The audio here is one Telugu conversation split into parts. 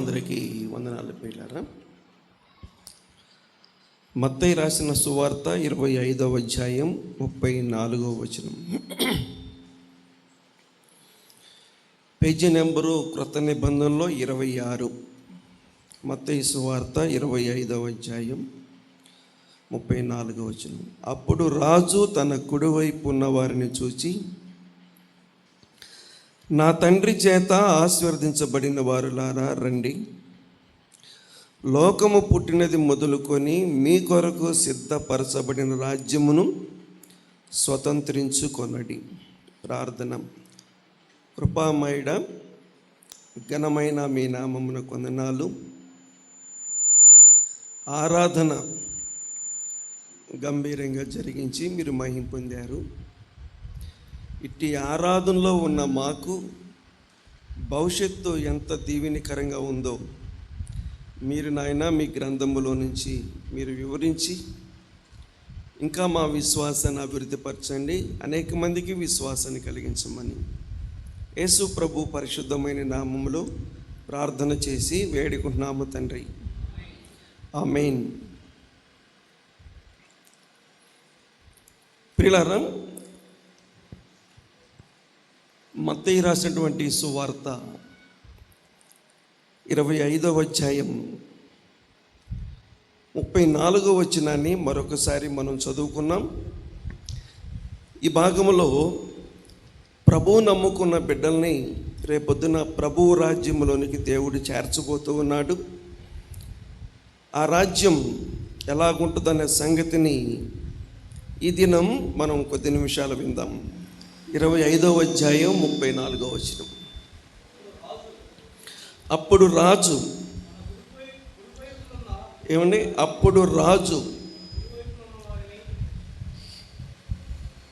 అందరికీ వందనాలు పిల్లరా. మత్తయి రాసిన సువార్త 25వ అధ్యాయం 34వ వచనం. పేజీ నెంబరు క్రొత్త నిబంధనలో 26. మత్తయి సువార్త 25వ అధ్యాయం 34వ వచనం. అప్పుడు రాజు తన కుడివైపు ఉన్న వారిని చూచి, నా తండ్రి చేత ఆశీర్వదించబడిన వారులారా రండి, లోకము పుట్టినది మొదలుకొని మీ కొరకు సిద్ధపరచబడిన రాజ్యమును స్వతంత్రించుకొనడి. ప్రార్థన. కృపామయుడ, ఘనమైన మీ నామమున వందనాలు. ఆరాధన గంభీరంగా జరిగించి మీరు మహిమ పొందారు. ఇట్టి ఆరాధనలో ఉన్న మాకు భవిష్యత్తు ఎంత దీవెనకరంగా ఉందో మీరు నాయన మీ గ్రంథములో నుంచి మీరు వివరించి ఇంకా మా విశ్వాసాన్ని అభివృద్ధిపరచండి, అనేక మందికి విశ్వాసాన్ని కలిగించమని యేసు ప్రభు పరిశుద్ధమైన నామములో ప్రార్థన చేసి వేడుకుంటున్నాము తండ్రి. ఆమేన్. ప్రియులారా, మత్తయి రాసినటువంటి సువార్త 25వ అధ్యాయం 34వ వచనాన్ని మరొకసారి మనం చదువుకున్నాం. ఈ భాగంలో ప్రభువు నమ్ముకున్న బిడ్డల్ని రేపొద్దున ప్రభువు రాజ్యంలోనికి దేవుడు చేర్చబోతూ ఉన్నాడు. ఆ రాజ్యం ఎలాగుంటుందనే సంగతిని ఈ దినం మనం కొద్ది నిమిషాలు విందాం. 25వ అధ్యాయం 34వ వచనం. అప్పుడు రాజు అప్పుడు రాజు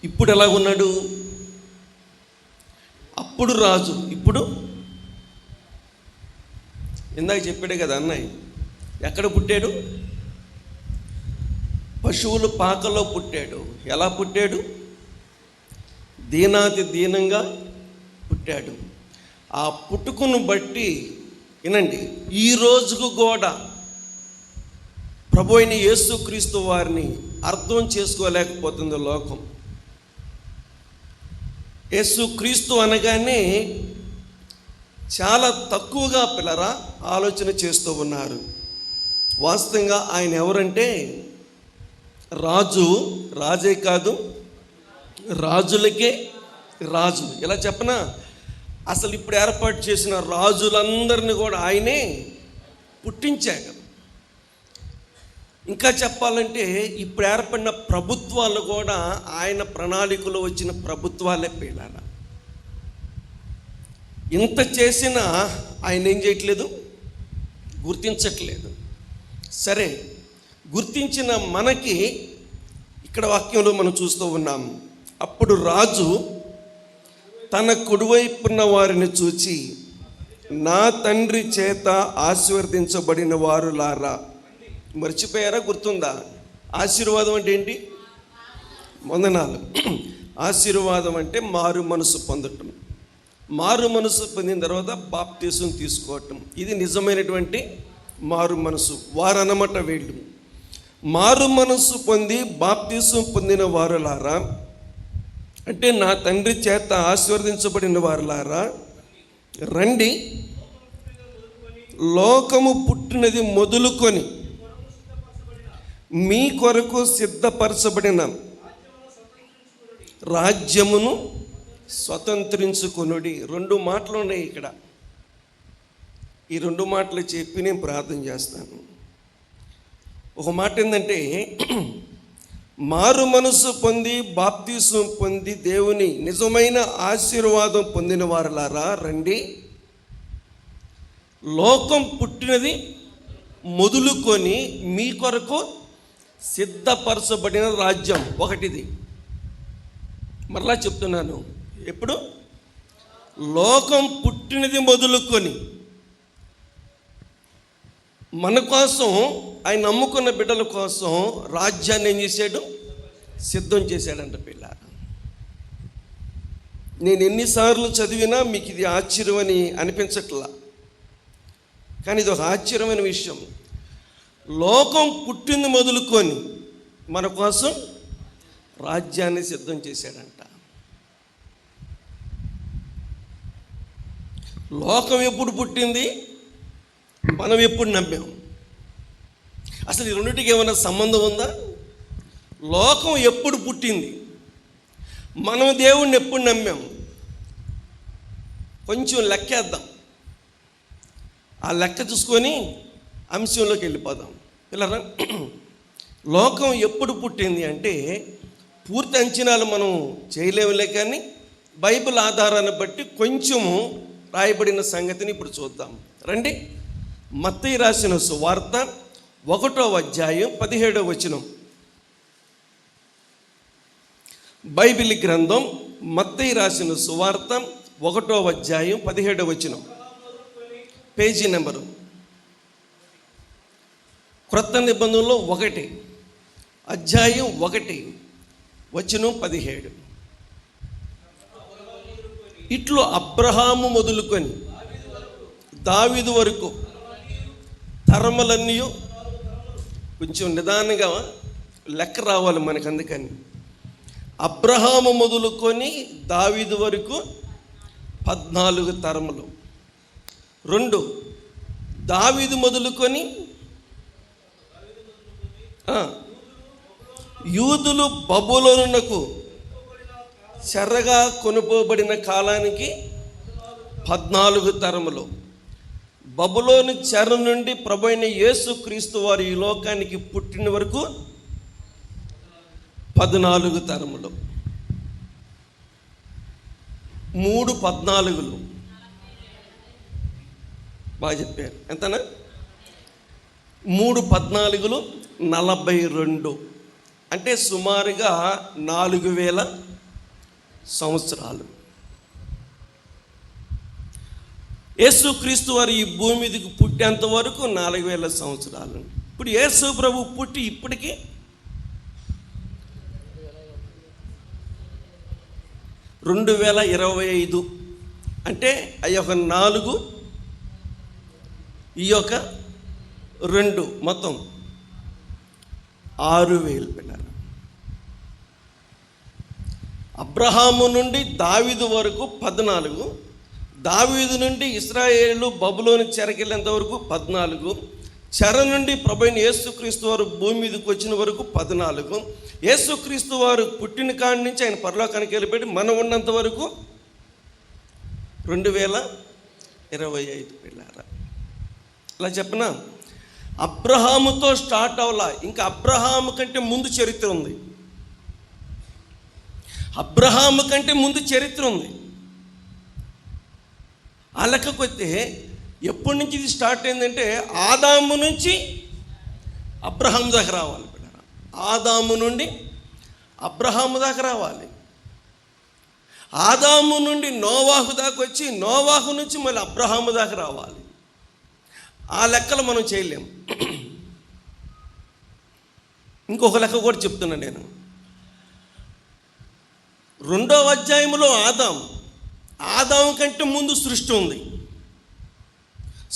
ఇప్పుడు ఎలాగున్నాడు? అప్పుడు రాజు ఇప్పుడు ఇందాక చెప్పాడే కదా అన్నయ్య, ఎక్కడ పుట్టాడు? పశువుల పాకలో పుట్టాడు. ఎలా పుట్టాడు? దీనాతి దీనంగా పుట్టాడు. ఆ పుట్టుకును బట్టి వినండి, ఈ రోజుకు కూడా ప్రభు అయిన యేసుక్రీస్తు వారిని అర్థం చేసుకోలేకపోతుంది లోకం. యేసుక్రీస్తు అనగానే చాలా తక్కువగా పిల్లరా ఆలోచన చేస్తూ ఉన్నారు. వాస్తవంగా ఆయన ఎవరంటే రాజే కాదు, రాజులకే రాజు. ఎలా చెప్పనా, అసలు ఇప్పుడు ఏర్పాటు చేసిన రాజులందరినీ కూడా ఆయనే పుట్టించాడు. ఇంకా చెప్పాలంటే ఇప్పుడు ఏర్పడిన ప్రభుత్వాలు కూడా ఆయన ప్రణాళికలో వచ్చిన ప్రభుత్వాలే పిల్లల. ఇంత చేసినా ఆయన ఏం చేయట్లేదు, గుర్తించట్లేదు. సరే, గుర్తించిన మనకి ఇక్కడ వాక్యంలో మనం చూస్తూ ఉన్నాము. అప్పుడు రాజు తన కుడివైపున్న వారిని చూచి, నా తండ్రి చేత ఆశీర్వదించబడిన వారులారా. మర్చిపోయారా? గుర్తుందా? ఆశీర్వాదం అంటే ఏంటి? వందనాలు. ఆశీర్వాదం అంటే మారు మనసు పొందటం. మారు మనసు పొందిన తర్వాత బాప్తీసం తీసుకోవటం. ఇది నిజమైనటువంటి మారు మనసు. వారన్నమాట వీళ్ళు. మారు మనసు పొంది బాప్తీసం పొందిన వారులారా అంటే నా తండ్రి చేత ఆశీర్వదించబడిన వారులారా రండి, లోకము పుట్టినది మొదలుకొని మీ కొరకు సిద్ధపరచబడిన రాజ్యమును స్వతంత్రించుకొనుడి. 2 మాటలు ఉన్నాయి ఇక్కడ. ఈ 2 మాటలు చెప్పి నేను ప్రార్థన చేస్తాను. ఒక మాట ఏంటంటే, మారు మనసు పొంది బాప్తీసం పొంది దేవుని నిజమైన ఆశీర్వాదం పొందిన వారులారా రండి, లోకం పుట్టినది మొదలుకొని మీ కొరకు సిద్ధపరచబడిన రాజ్యం ఒకటిది. మరలా చెప్తున్నాను, ఎప్పుడు? లోకం పుట్టినది మొదలుకొని మన కోసం, ఆయన నమ్ముకున్న బిడ్డల కోసం రాజ్యాన్ని ఏం చేశాడు? సిద్ధం చేశాడంట పిల్ల. నేను ఎన్నిసార్లు చదివినా మీకు ఇది ఆశ్చర్యం అని అనిపించట్లా. కానీ ఇది ఒక ఆశ్చర్యమైన విషయం. లోకం పుట్టింది మొదలుకొని మన కోసం రాజ్యాన్ని సిద్ధం చేశాడంట. లోకం ఎప్పుడు పుట్టింది, మనం ఎప్పుడు నమ్మాం? అసలు ఈ రెండింటికి ఏమైనా సంబంధం ఉందా? లోకం ఎప్పుడు పుట్టింది, మనం దేవుణ్ణి ఎప్పుడు నమ్మాం? కొంచెం లెక్కేద్దాం. ఆ లెక్క చూసుకొని అంశంలోకి వెళ్ళిపోదాం. పిల్లరా, లోకం ఎప్పుడు పుట్టింది అంటే పూర్తి అంచనాలు మనం చేయలేములే, కానీ బైబిల్ ఆధారాన్ని బట్టి కొంచెము రాయబడిన సంగతిని ఇప్పుడు చూద్దాం. రండి. మత్తయి రాసిన సువార్త 1వ అధ్యాయం 17వ వచనం. బైబిల్ గ్రంథం మత్తయి రాసిన సువార్త 1వ అధ్యాయం 17వ వచనం, పేజీ నెంబరు క్రొత్త నిబంధనలో 1 అధ్యాయం 1 వచనం 17. ఇట్లు అబ్రహాము మొదలుకొని దావీదు వరకు తరములన్నీ, కొంచెం నిదానంగా లెక్క రావాలి మనకు, అందుకని అబ్రహాము మొదలుకొని దావీదు వరకు 14 తరములు. 2 దావీదు మొదలుకొని యూదులు బబులోనునకు చెరగా కొనుపోబడిన కాలానికి 14 తరములు. బబులోను చెర నుండి ప్రభువైన యేసుక్రీస్తు వారు ఈ లోకానికి పుట్టిన వరకు 14 తరములు. 3 14లు. బాగా చెప్పారు. ఎంతనా? 3 14లు 42, అంటే సుమారుగా 4000 సంవత్సరాలు. యేసుక్రీస్తు వారు ఈ భూమి మీదకి పుట్టేంత వరకు 4000 సంవత్సరాలు. ఇప్పుడు యేసు ప్రభు పుట్టి ఇప్పటికీ 2025, అంటే అయ్యొక 4, ఈ యొక్క 2, మొత్తం 6000 పిల్లలు. అబ్రహాము నుండి దావీదు వరకు 14, దావీదు నుండి ఇశ్రాయేలు బబులోని చెరకెళ్ళేంత వరకు 14, చెర నుండి ప్రభువైన యేసుక్రీస్తు వారు భూమి మీదకి వచ్చిన వరకు 14, యేసుక్రీస్తు వారు పుట్టిన కాడి నుంచి ఆయన పరలోకానికి వెళ్ళిపెట్టి మనం ఉన్నంత వరకు 2025 పిల్లారా. ఇలా చెప్పనా, అబ్రహాముతో స్టార్ట్ అవ్వాలా, ఇంకా అబ్రహాము కంటే ముందు చరిత్ర ఉంది. అబ్రహాము కంటే ముందు చరిత్ర ఉంది. ఆ లెక్కకొస్తే ఎప్పటి నుంచి ఇది స్టార్ట్ అయిందంటే ఆదాము నుంచి అబ్రహాము దాకా రావాలి. ఆదాము నుండి అబ్రహాము దాకా రావాలి. ఆదాము నుండి నోవాహు దాకా వచ్చి నోవాహు నుంచి మళ్ళీ అబ్రహాము దాకా రావాలి. ఆ లెక్కలు మనం చేయలేము. ఇంకొక లెక్క కూడా చెప్తున్నాను నేను. 2వ అధ్యాయంలో ఆదాము కంటే ముందు సృష్టి ఉంది.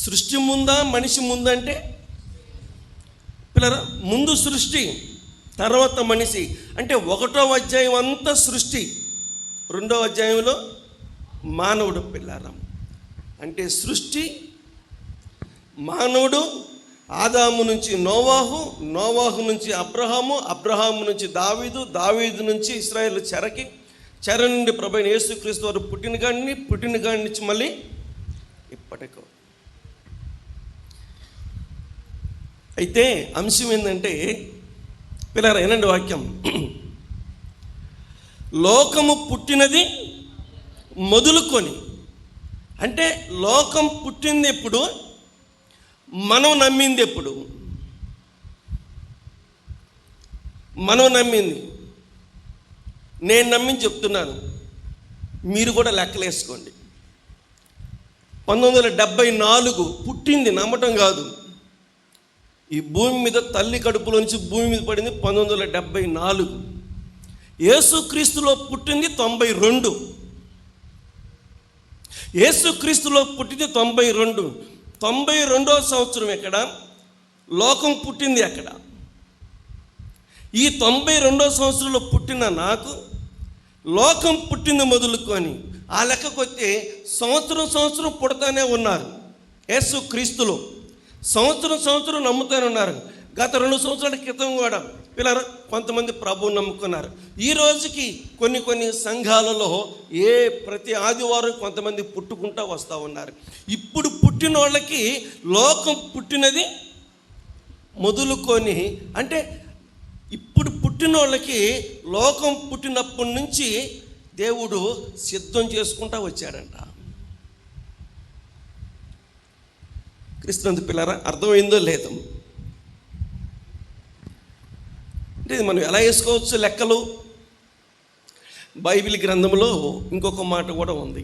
సృష్టి ముందా మనిషి ముందంటే పిల్లరా, ముందు సృష్టి, తర్వాత మనిషి. అంటే 1వ అధ్యాయం అంతా సృష్టి, 2వ అధ్యాయంలో మానవుడు పిల్లారా. అంటే సృష్టి, మానవుడు, ఆదాము నుంచి నోవాహు, నోవాహు నుంచి అబ్రహాము, అబ్రహాము నుంచి దావీదు, దావీదు నుంచి ఇశ్రాయేలు చెర నుండి ప్రభువైన యేసుక్రీస్తు వారు పుట్టిన కాడి నుంచి మళ్ళీ ఇప్పటికో. అయితే అంశం ఏంటంటే పిల్లరా, ఏనండి వాక్యం, లోకము పుట్టినది మొదలుకొని, అంటే లోకం పుట్టింది ఎప్పుడు, మనం నమ్మింది ఎప్పుడు? మనం నమ్మింది, నేను నమ్మింది చెప్తున్నాను, మీరు కూడా లెక్కలేసుకోండి. 1974 పుట్టింది, నమ్మటం కాదు. ఈ భూమి మీద తల్లి కడుపులో నుంచి భూమి మీద పడింది 1974. యేసుక్రీస్తులో పుట్టింది 92. యేసుక్రీస్తులో పుట్టింది 92. 92వ సంవత్సరం ఎక్కడ, లోకం పుట్టింది ఎక్కడ? ఈ 92వ సంవత్సరంలో పుట్టిన నాకు లోకం పుట్టింది మొదలుకొని ఆ లెక్కకొస్తే సంవత్సరం పుడతానే ఉన్నారు. యేసు క్రీస్తులో సంవత్సరం నమ్ముతానే ఉన్నారు. గత 2 సంవత్సరాల క్రితం కూడా పిల్లలు కొంతమంది ప్రభువుని నమ్ముకున్నారు. ఈ రోజుకి కొన్ని సంఘాలలో ప్రతి ఆదివారం కొంతమంది పుట్టుకుంటూ వస్తూ ఉన్నారు. ఇప్పుడు పుట్టిన వాళ్ళకి లోకం పుట్టినది మొదలుకొని, అంటే ఇప్పుడు పుట్టిన వాళ్ళకి లోకం పుట్టినప్పటి నుంచి దేవుడు సిద్ధం చేసుకుంటూ వచ్చాడంట. క్రీస్తునందు పిల్లరా, అర్థమైందో లేదో? అంటే ఇది మనం ఎలా వేసుకోవచ్చు లెక్కలు? బైబిల్ గ్రంథంలో ఇంకొక మాట కూడా ఉంది.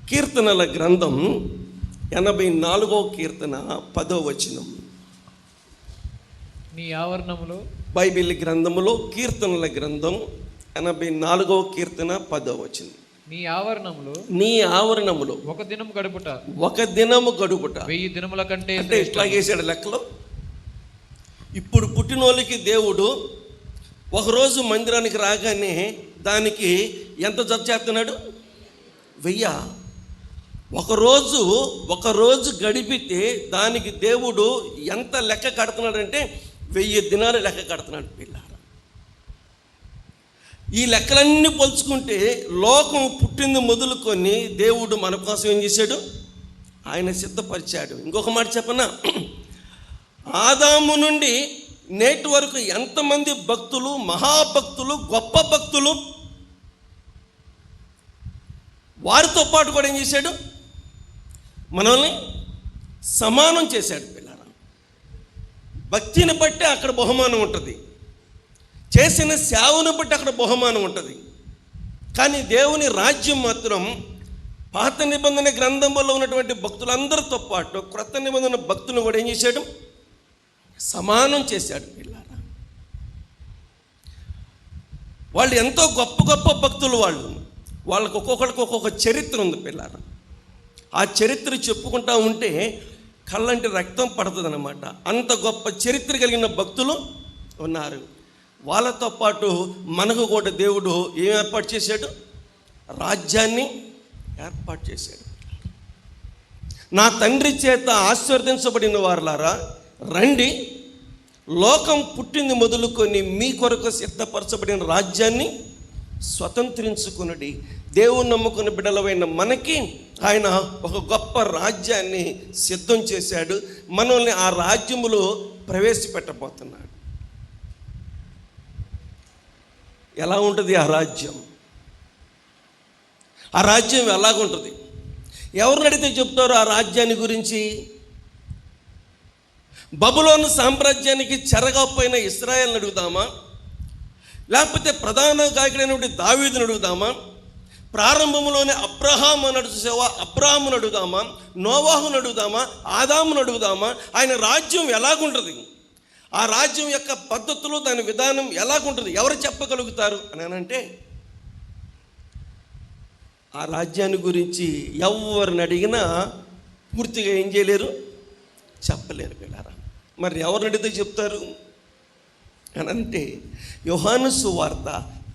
కీర్తనల గ్రంథం 84వ కీర్తన 10వ వచనం. నీ ఆవరణములో, బైబిల్ గ్రంథములో కీర్తనల గ్రంథం 84వ కీర్తన 10వ వచనం. నీ ఆవరణములో ఒక దినము గడుపుట 1000 దినముల కంటే. అంటే ఇట్లా చేశాడు లెక్కలో. ఇప్పుడు పుట్టినోళ్ళకి దేవుడు ఒకరోజు మందిరానికి రాగానే దానికి ఎంత జత చేస్తున్నాడు? 1000. ఒకరోజు గడిపితే దానికి దేవుడు ఎంత లెక్క కడుతున్నాడంటే 1000 దినాలు లెక్క కడుతున్నాడు పిల్లారా. ఈ లెక్కలన్నీ పోల్చుకుంటే లోకం పుట్టింది మొదలుకొని దేవుడు మన కోసం ఏం చేశాడు? ఆయన సిద్ధపరిచాడు. ఇంకొక మాట చెప్పనా, ఆదాము నుండి నేటి వరకు ఎంతమంది భక్తులు, మహాభక్తులు, గొప్ప భక్తులు, వారితో పాటు కూడా ఏం చేశాడు? మనల్ని సమానం చేశాడు పిల్లరా. భక్తిని బట్టి అక్కడ బహుమానం ఉంటుంది, చేసిన సేవను బట్టి అక్కడ బహుమానం ఉంటుంది. కానీ దేవుని రాజ్యం మాత్రం పాత నిబంధన గ్రంథంలో ఉన్నటువంటి భక్తులందరితో పాటు క్రొత్త నిబంధన భక్తులను కూడా ఏం చేశాడు? సమానం చేశాడు పిల్లారా. వాళ్ళు ఎంతో గొప్ప భక్తులు. వాళ్ళకు ఒక్కొక్కరికి ఒక్కొక్క చరిత్ర ఉంది పిల్లారా. ఆ చరిత్ర చెప్పుకుంటా ఉంటే కళ్ళంటి రక్తం పడుతుంది అన్నమాట. అంత గొప్ప చరిత్ర కలిగిన భక్తులు ఉన్నారు. వాళ్ళతో పాటు మనకు కూడా దేవుడు ఏం ఏర్పాటు చేశాడు? రాజ్యాన్ని ఏర్పాటు చేశాడు. నా తండ్రి చేత ఆశీర్వదించబడిన వారులారా, రండి, లోకం పుట్టింది మొదలుకొని మీ కొరకు సిద్ధపరచబడిన రాజ్యాన్ని స్వతంత్రించుకునడి. దేవుని నమ్ముకున్న బిడ్డలమైన మనకి ఆయన ఒక గొప్ప రాజ్యాన్ని సిద్ధం చేశాడు. మనల్ని ఆ రాజ్యములో ప్రవేశపెట్టబోతున్నాడు. ఎలా ఉంటుంది ఆ రాజ్యం? ఆ రాజ్యం ఎలాగుంటుంది? ఎవరిని అడిగితే చెప్తారు ఆ రాజ్యాన్ని గురించి? బబులోను సామ్రాజ్యానికి చెరగపోయిన ఇశ్రాయేలుని అడుగుదామా? లేకపోతే ప్రధాన గాయకుడైనటువంటి దావీదుని అడుగుదామా? ప్రారంభంలోనే అబ్రహామును అడుగుదామా? నోవాహును అడుగుదామా? ఆదామును అడుగుదామా? ఆయన రాజ్యం ఎలాగుంటుంది? ఆ రాజ్యం యొక్క పద్ధతులు, దాని విధానం ఎలాగుంటుంది? ఎవరు చెప్పగలుగుతారు అని అంటే ఆ రాజ్యాన్ని గురించి ఎవరిని అడిగినా పూర్తిగా ఏం చేయలేరు, చెప్పలేరు పిల్లరా. మరి ఎవరిని అడిగితే చెప్తారు అని అంటే యోహాను సువార్త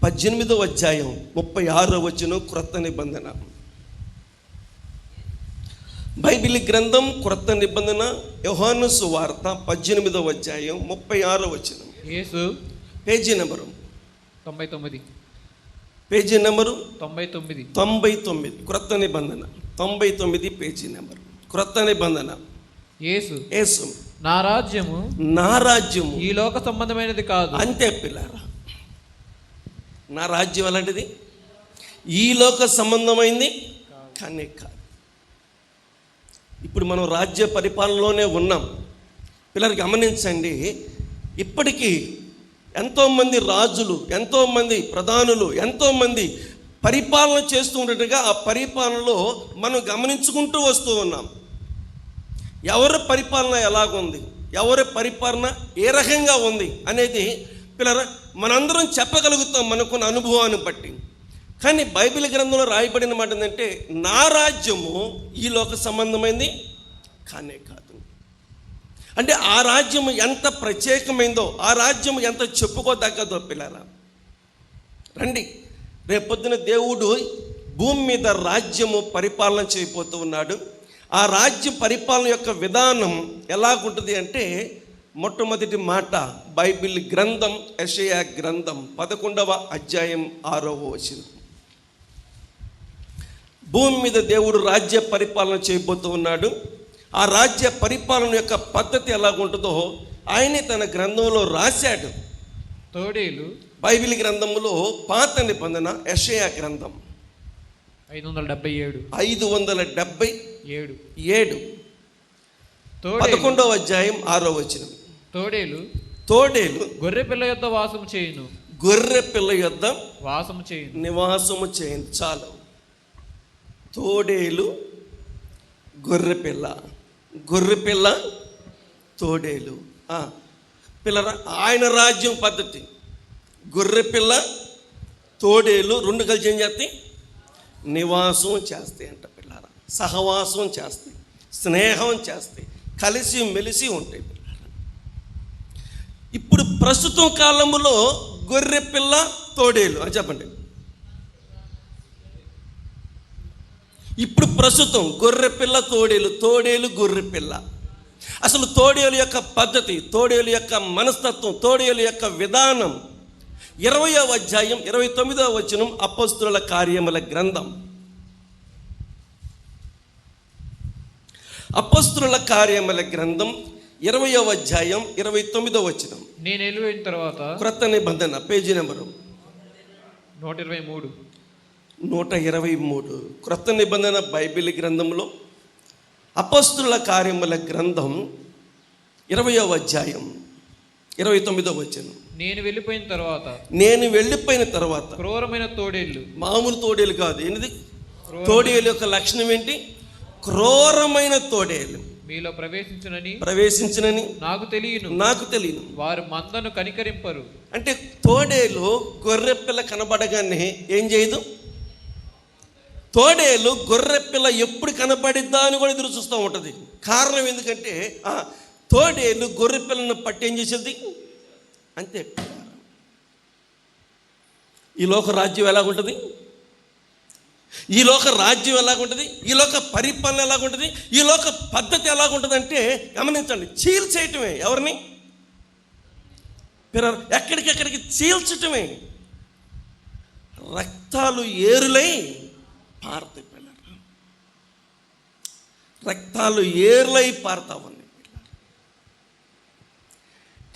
18వ అధ్యాయం 36వ వచనం, క్రొత్త నిబంధన. బైబిల్ గ్రంథం క్రొత్త నిబంధన, యోహాను సువార్త 18వ అధ్యాయం 36వ వచనం. యేసు పేజీ నెంబరు 99. Page number 99. క్రొత్త నిబంధన 99 పేజీ నెంబరు. క్రొత్త నిబంధన. యేసు నా రాజ్యము ఈ లోక సంబంధమైనది కాదు. అంతే పిల్లారా, నా రాజ్యం అలాంటిది ఈ లోక సంబంధమైంది కానీ కాదు. ఇప్పుడు మనం రాజ్య పరిపాలనలోనే ఉన్నాం. పిల్లలు గమనించండి, ఇప్పటికీ ఎంతోమంది రాజులు, ఎంతోమంది ప్రధానులు, ఎంతోమంది పరిపాలన చేస్తూ ఉన్నట్టుగా ఆ పరిపాలనలో మనం గమనించుకుంటూ వస్తూ ఉన్నాం. ఎవరి పరిపాలన ఎలాగుంది, ఎవరి పరిపాలన ఏ రకంగా ఉంది అనేది పిల్లరా మనందరం చెప్పగలుగుతాం మనకున్న అనుభవాన్ని బట్టి. కానీ బైబిల్ గ్రంథంలో రాయబడిన మాట ఏంటంటే నా రాజ్యము ఈ లోక సంబంధమైంది కానే కాదు. అంటే ఆ రాజ్యము ఎంత ప్రత్యేకమైందో, ఆ రాజ్యము ఎంత చెప్పుకోదగ్గదో పిల్లరా. రండి, రేపొద్దున దేవుడు భూమి మీద రాజ్యము పరిపాలన చేయబోతూ ఉన్నాడు. ఆ రాజ్య పరిపాలన యొక్క విధానం ఎలాగుంటుంది అంటే, మొట్టమొదటి మాట బైబిల్ గ్రంథం యెషయా గ్రంథం 11వ అధ్యాయం 6వ వచనం. భూమి మీద దేవుడు రాజ్య పరిపాలన చేయబోతూ ఉన్నాడు. ఆ రాజ్య పరిపాలన యొక్క పద్ధతి ఎలాగుంటుందో ఆయనే తన గ్రంథంలో రాశాడు. తోడేలు బైబిల్ గ్రంథంలో పాత నిబంధన యెషయా గ్రంథం 577 11వ అధ్యాయం 6వ వచనం. తోడేలు గొర్రె పిల్ల యొద్ద వాసము చేయును, గొర్రె పిల్ల యొద్ద వాసము చేయును, నివాసము చేయును. చాలు. తోడేలు, గొర్రె పిల్ల, గొర్రె పిల్ల, తోడేలు. పిల్లరా, ఆయన రాజ్యం పద్ధతి. గొర్రె పిల్ల, తోడేలు రెండు కలిసి ఏం చేస్తాయి? నివాసం చేస్తాయి అంట పిల్లరా. సహవాసం చేస్తాయి, స్నేహం చేస్తాయి, కలిసి మెలిసి ఉంటాయి పిల్లరా. ఇప్పుడు ప్రస్తుతం కాలంలో గొర్రె పిల్ల, తోడేలు అని చెప్పండి. ఇప్పుడు ప్రస్తుతం గొర్రె పిల్ల, తోడేలు, తోడేలు, గొర్రె పిల్ల. అసలు తోడేలు యొక్క పద్ధతి, తోడేలు యొక్క మనస్తత్వం, తోడేలు యొక్క విధానం 20వ అధ్యాయం 29వ వచనం అపొస్తలుల కార్యముల గ్రంథం. అపొస్తలుల కార్యముల గ్రంథం 20వ అధ్యాయం 29వ వచనం. నేను వెళ్ళిన తర్వాత క్రొత్త నిబంధన పేజీ నెంబరు 123 క్రొత్త నిబంధన బైబిల్ గ్రంథంలో అపొస్తలుల కార్యముల గ్రంథం 20వ అధ్యాయం 29వ వచనం. నేను వెళ్ళిపోయిన తర్వాత క్రూరమైన తోడేళ్ళు, మామూలు తోడేలు కాదు. ఏంటిది? తోడేలు యొక్క లక్షణం ఏంటి? క్రూరమైన తోడేలు మీలో ప్రవేశించునని నాకు తెలియను. వారు మందను కనికరింపరు. అంటే తోడేలు గొర్రె పిల్ల కనబడగానే ఏం చేయదు? తోడేలు గొర్రె పిల్ల ఎప్పుడు కనబడిద్దా అని కూడా ఎదురు చూస్తూ ఉంటుంది. కారణం ఎందుకంటే తోడేలు గొర్రె పిల్లను పట్టి ఏం చేసేది? అంతే. ఈ లోక రాజ్యం ఎలాగుంటుంది? ఈ లోక రాజ్యం ఎలాగుంటుంది? ఈ లోక పరిపాలన ఎలాగుంటుంది? ఈ లోక పద్ధతి ఎలాగుంటుంది అంటే గమనించండి, చీల్చేయటమే. ఎవరిని? ఎక్కడికెక్కడికి చీల్చటమే. రక్తాలు ఏరులై పారుతాయి పిల్లలు, రక్తాలు ఏర్లై పారుతా ఉన్నాయి.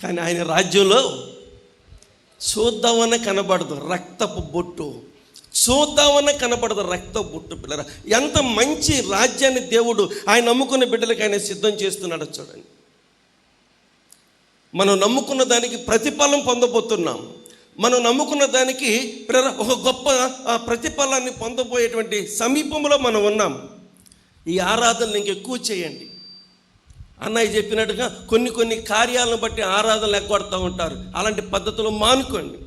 కానీ ఆయన రాజ్యంలో చూద్దామనే కనబడదు రక్తపు బొట్టు, చూద్దామనే కనబడదు రక్తపు బొట్టు. పిల్లరా, ఎంత మంచి రాజ్యాన్ని దేవుడు ఆయన నమ్ముకున్న బిడ్డలకి ఆయన సిద్ధం చేస్తున్నాడో చూడండి. మనం నమ్ముకున్న దానికి ప్రతిఫలం పొందబోతున్నాం. మనం నమ్ముకున్న దానికి ఒక గొప్ప ప్రతిఫలాన్ని పొందబోయేటువంటి సమీపంలో మనం ఉన్నాం. ఈ ఆరాధనలు ఇంకెక్కువ చేయండి. అన్నయ్య చెప్పినట్టుగా కొన్ని కార్యాలను బట్టి ఆరాధనలు ఎగ్గొడతా ఉంటారు. అలాంటి పద్ధతులు మానుకోండి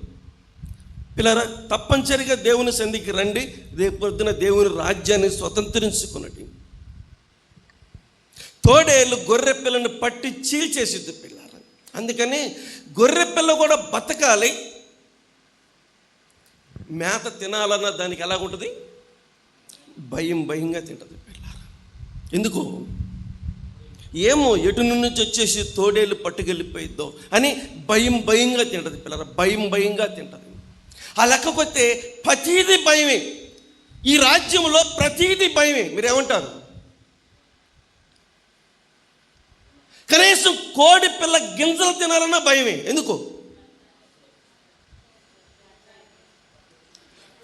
పిల్లరా. తప్పనిసరిగా దేవుని సన్నిధికి రండి. రేపు పొద్దున దేవుని రాజ్యాన్ని స్వతంత్రించుకున్నది. తోడేలు గొర్రె పిల్లను పట్టి చీల్చేసిద్ది పిల్లరా. అందుకని గొర్రె పిల్ల కూడా బతకాలి, మేత తినాలన్న దానికి ఎలాగుంటుంది? భయంగా తింటుంది పిల్లరా. ఎందుకు? ఏమో ఎటు నుంచి వచ్చేసి తోడేలు పట్టుకెళ్ళిపోయిద్దో అని భయంగా తింటుంది పిల్లరా. భయంగా తింటుంది. ఆ లెక్కపోతే ప్రతీది భయమే. ఈ రాజ్యంలో ప్రతీది భయమే. మీరేమంటారు? కనీసం కోడి పిల్ల గింజలు తినాలన్నా భయమే. ఎందుకు?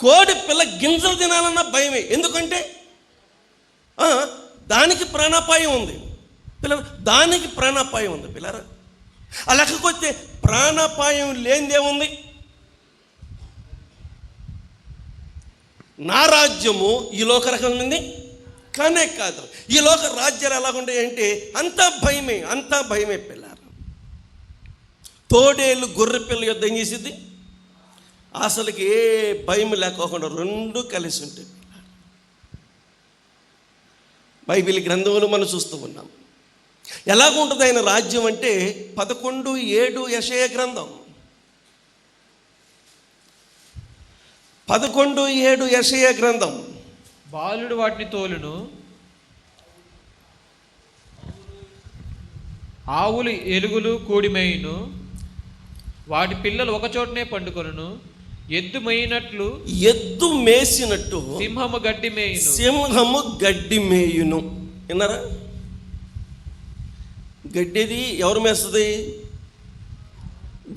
కోడి పిల్ల గింజలు తినాలన్నా భయమే. ఎందుకంటే దానికి ప్రాణాపాయం ఉంది పిల్లలు, దానికి ప్రాణాపాయం ఉంది పిల్లరా. ఆ లెక్కకొస్తే ప్రాణాపాయం లేనిదేముంది? నా రాజ్యము ఈ లోక రకమైంది కానే కాదు. ఈ లోక రాజ్యాలు ఎలాగుంటాయి అంటే అంతా భయమే పిల్లరా. తోడేలు గొర్రె పిల్ల యొద్ద ఏం చేసిద్ది? అసలుకి ఏ భయం లేకోకుండా రెండు కలిసి ఉంటాయి. బైబిల్ గ్రంథంలో మనం చూస్తూ ఉన్నాం. ఎలాగుంటుంది ఆయన రాజ్యం అంటే 11:7 యెషయా గ్రంథం, 11:7 యెషయా గ్రంథం. బాలుడు వాటిని తోలును, ఆవులు ఎలుగులు కూడి మేయును, వాటి పిల్లలు ఒక చోటనే పండుకొనును. ఎద్దు మేయినట్లు, ఎద్దు మేసినట్టు సింహము గడ్డి మేయును, సింహము గడ్డి మేయును. విన్నారా? గడ్డిది ఎవరు మేస్తుంది?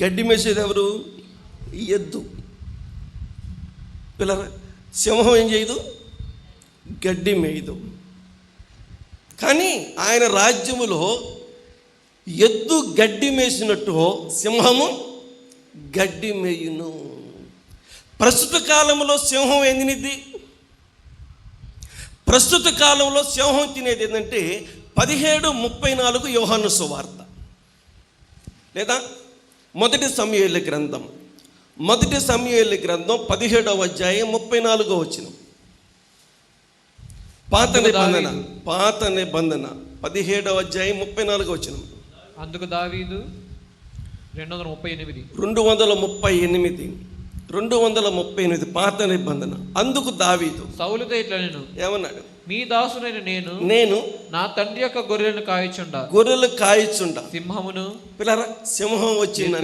గడ్డి మేసేది ఎవరు? ఎద్దు. పిల్లరా, సింహం ఏం చేయదు? గడ్డి మేయదు. కానీ ఆయన రాజ్యములో ఎద్దు గడ్డి మేసినట్టు సింహము గడ్డి మేయును. ప్రస్తుత కాలంలో సింహం ఏం తినేది? ప్రస్తుత కాలంలో సింహం తినేది ఏంటంటే 17:34 యోహాను సువార్త, లేదా మొదటి సమూయేలు గ్రంథం 17వ అధ్యాయం 34వ వచనం. పాత నిబంధన 17వ అధ్యాయం 34వ వచనం. అందుకు దావీదు 238 238 పాత నిబంధన. అందుకు దావీదు సౌలుతో ఇట్లా ఏమన్నాడు? మీ దాసునైన నేను నా తండ్రి యొక్క గొర్రెలను కాయచుండా సింహమును. పిల్లరా, సింహం వచ్చింది.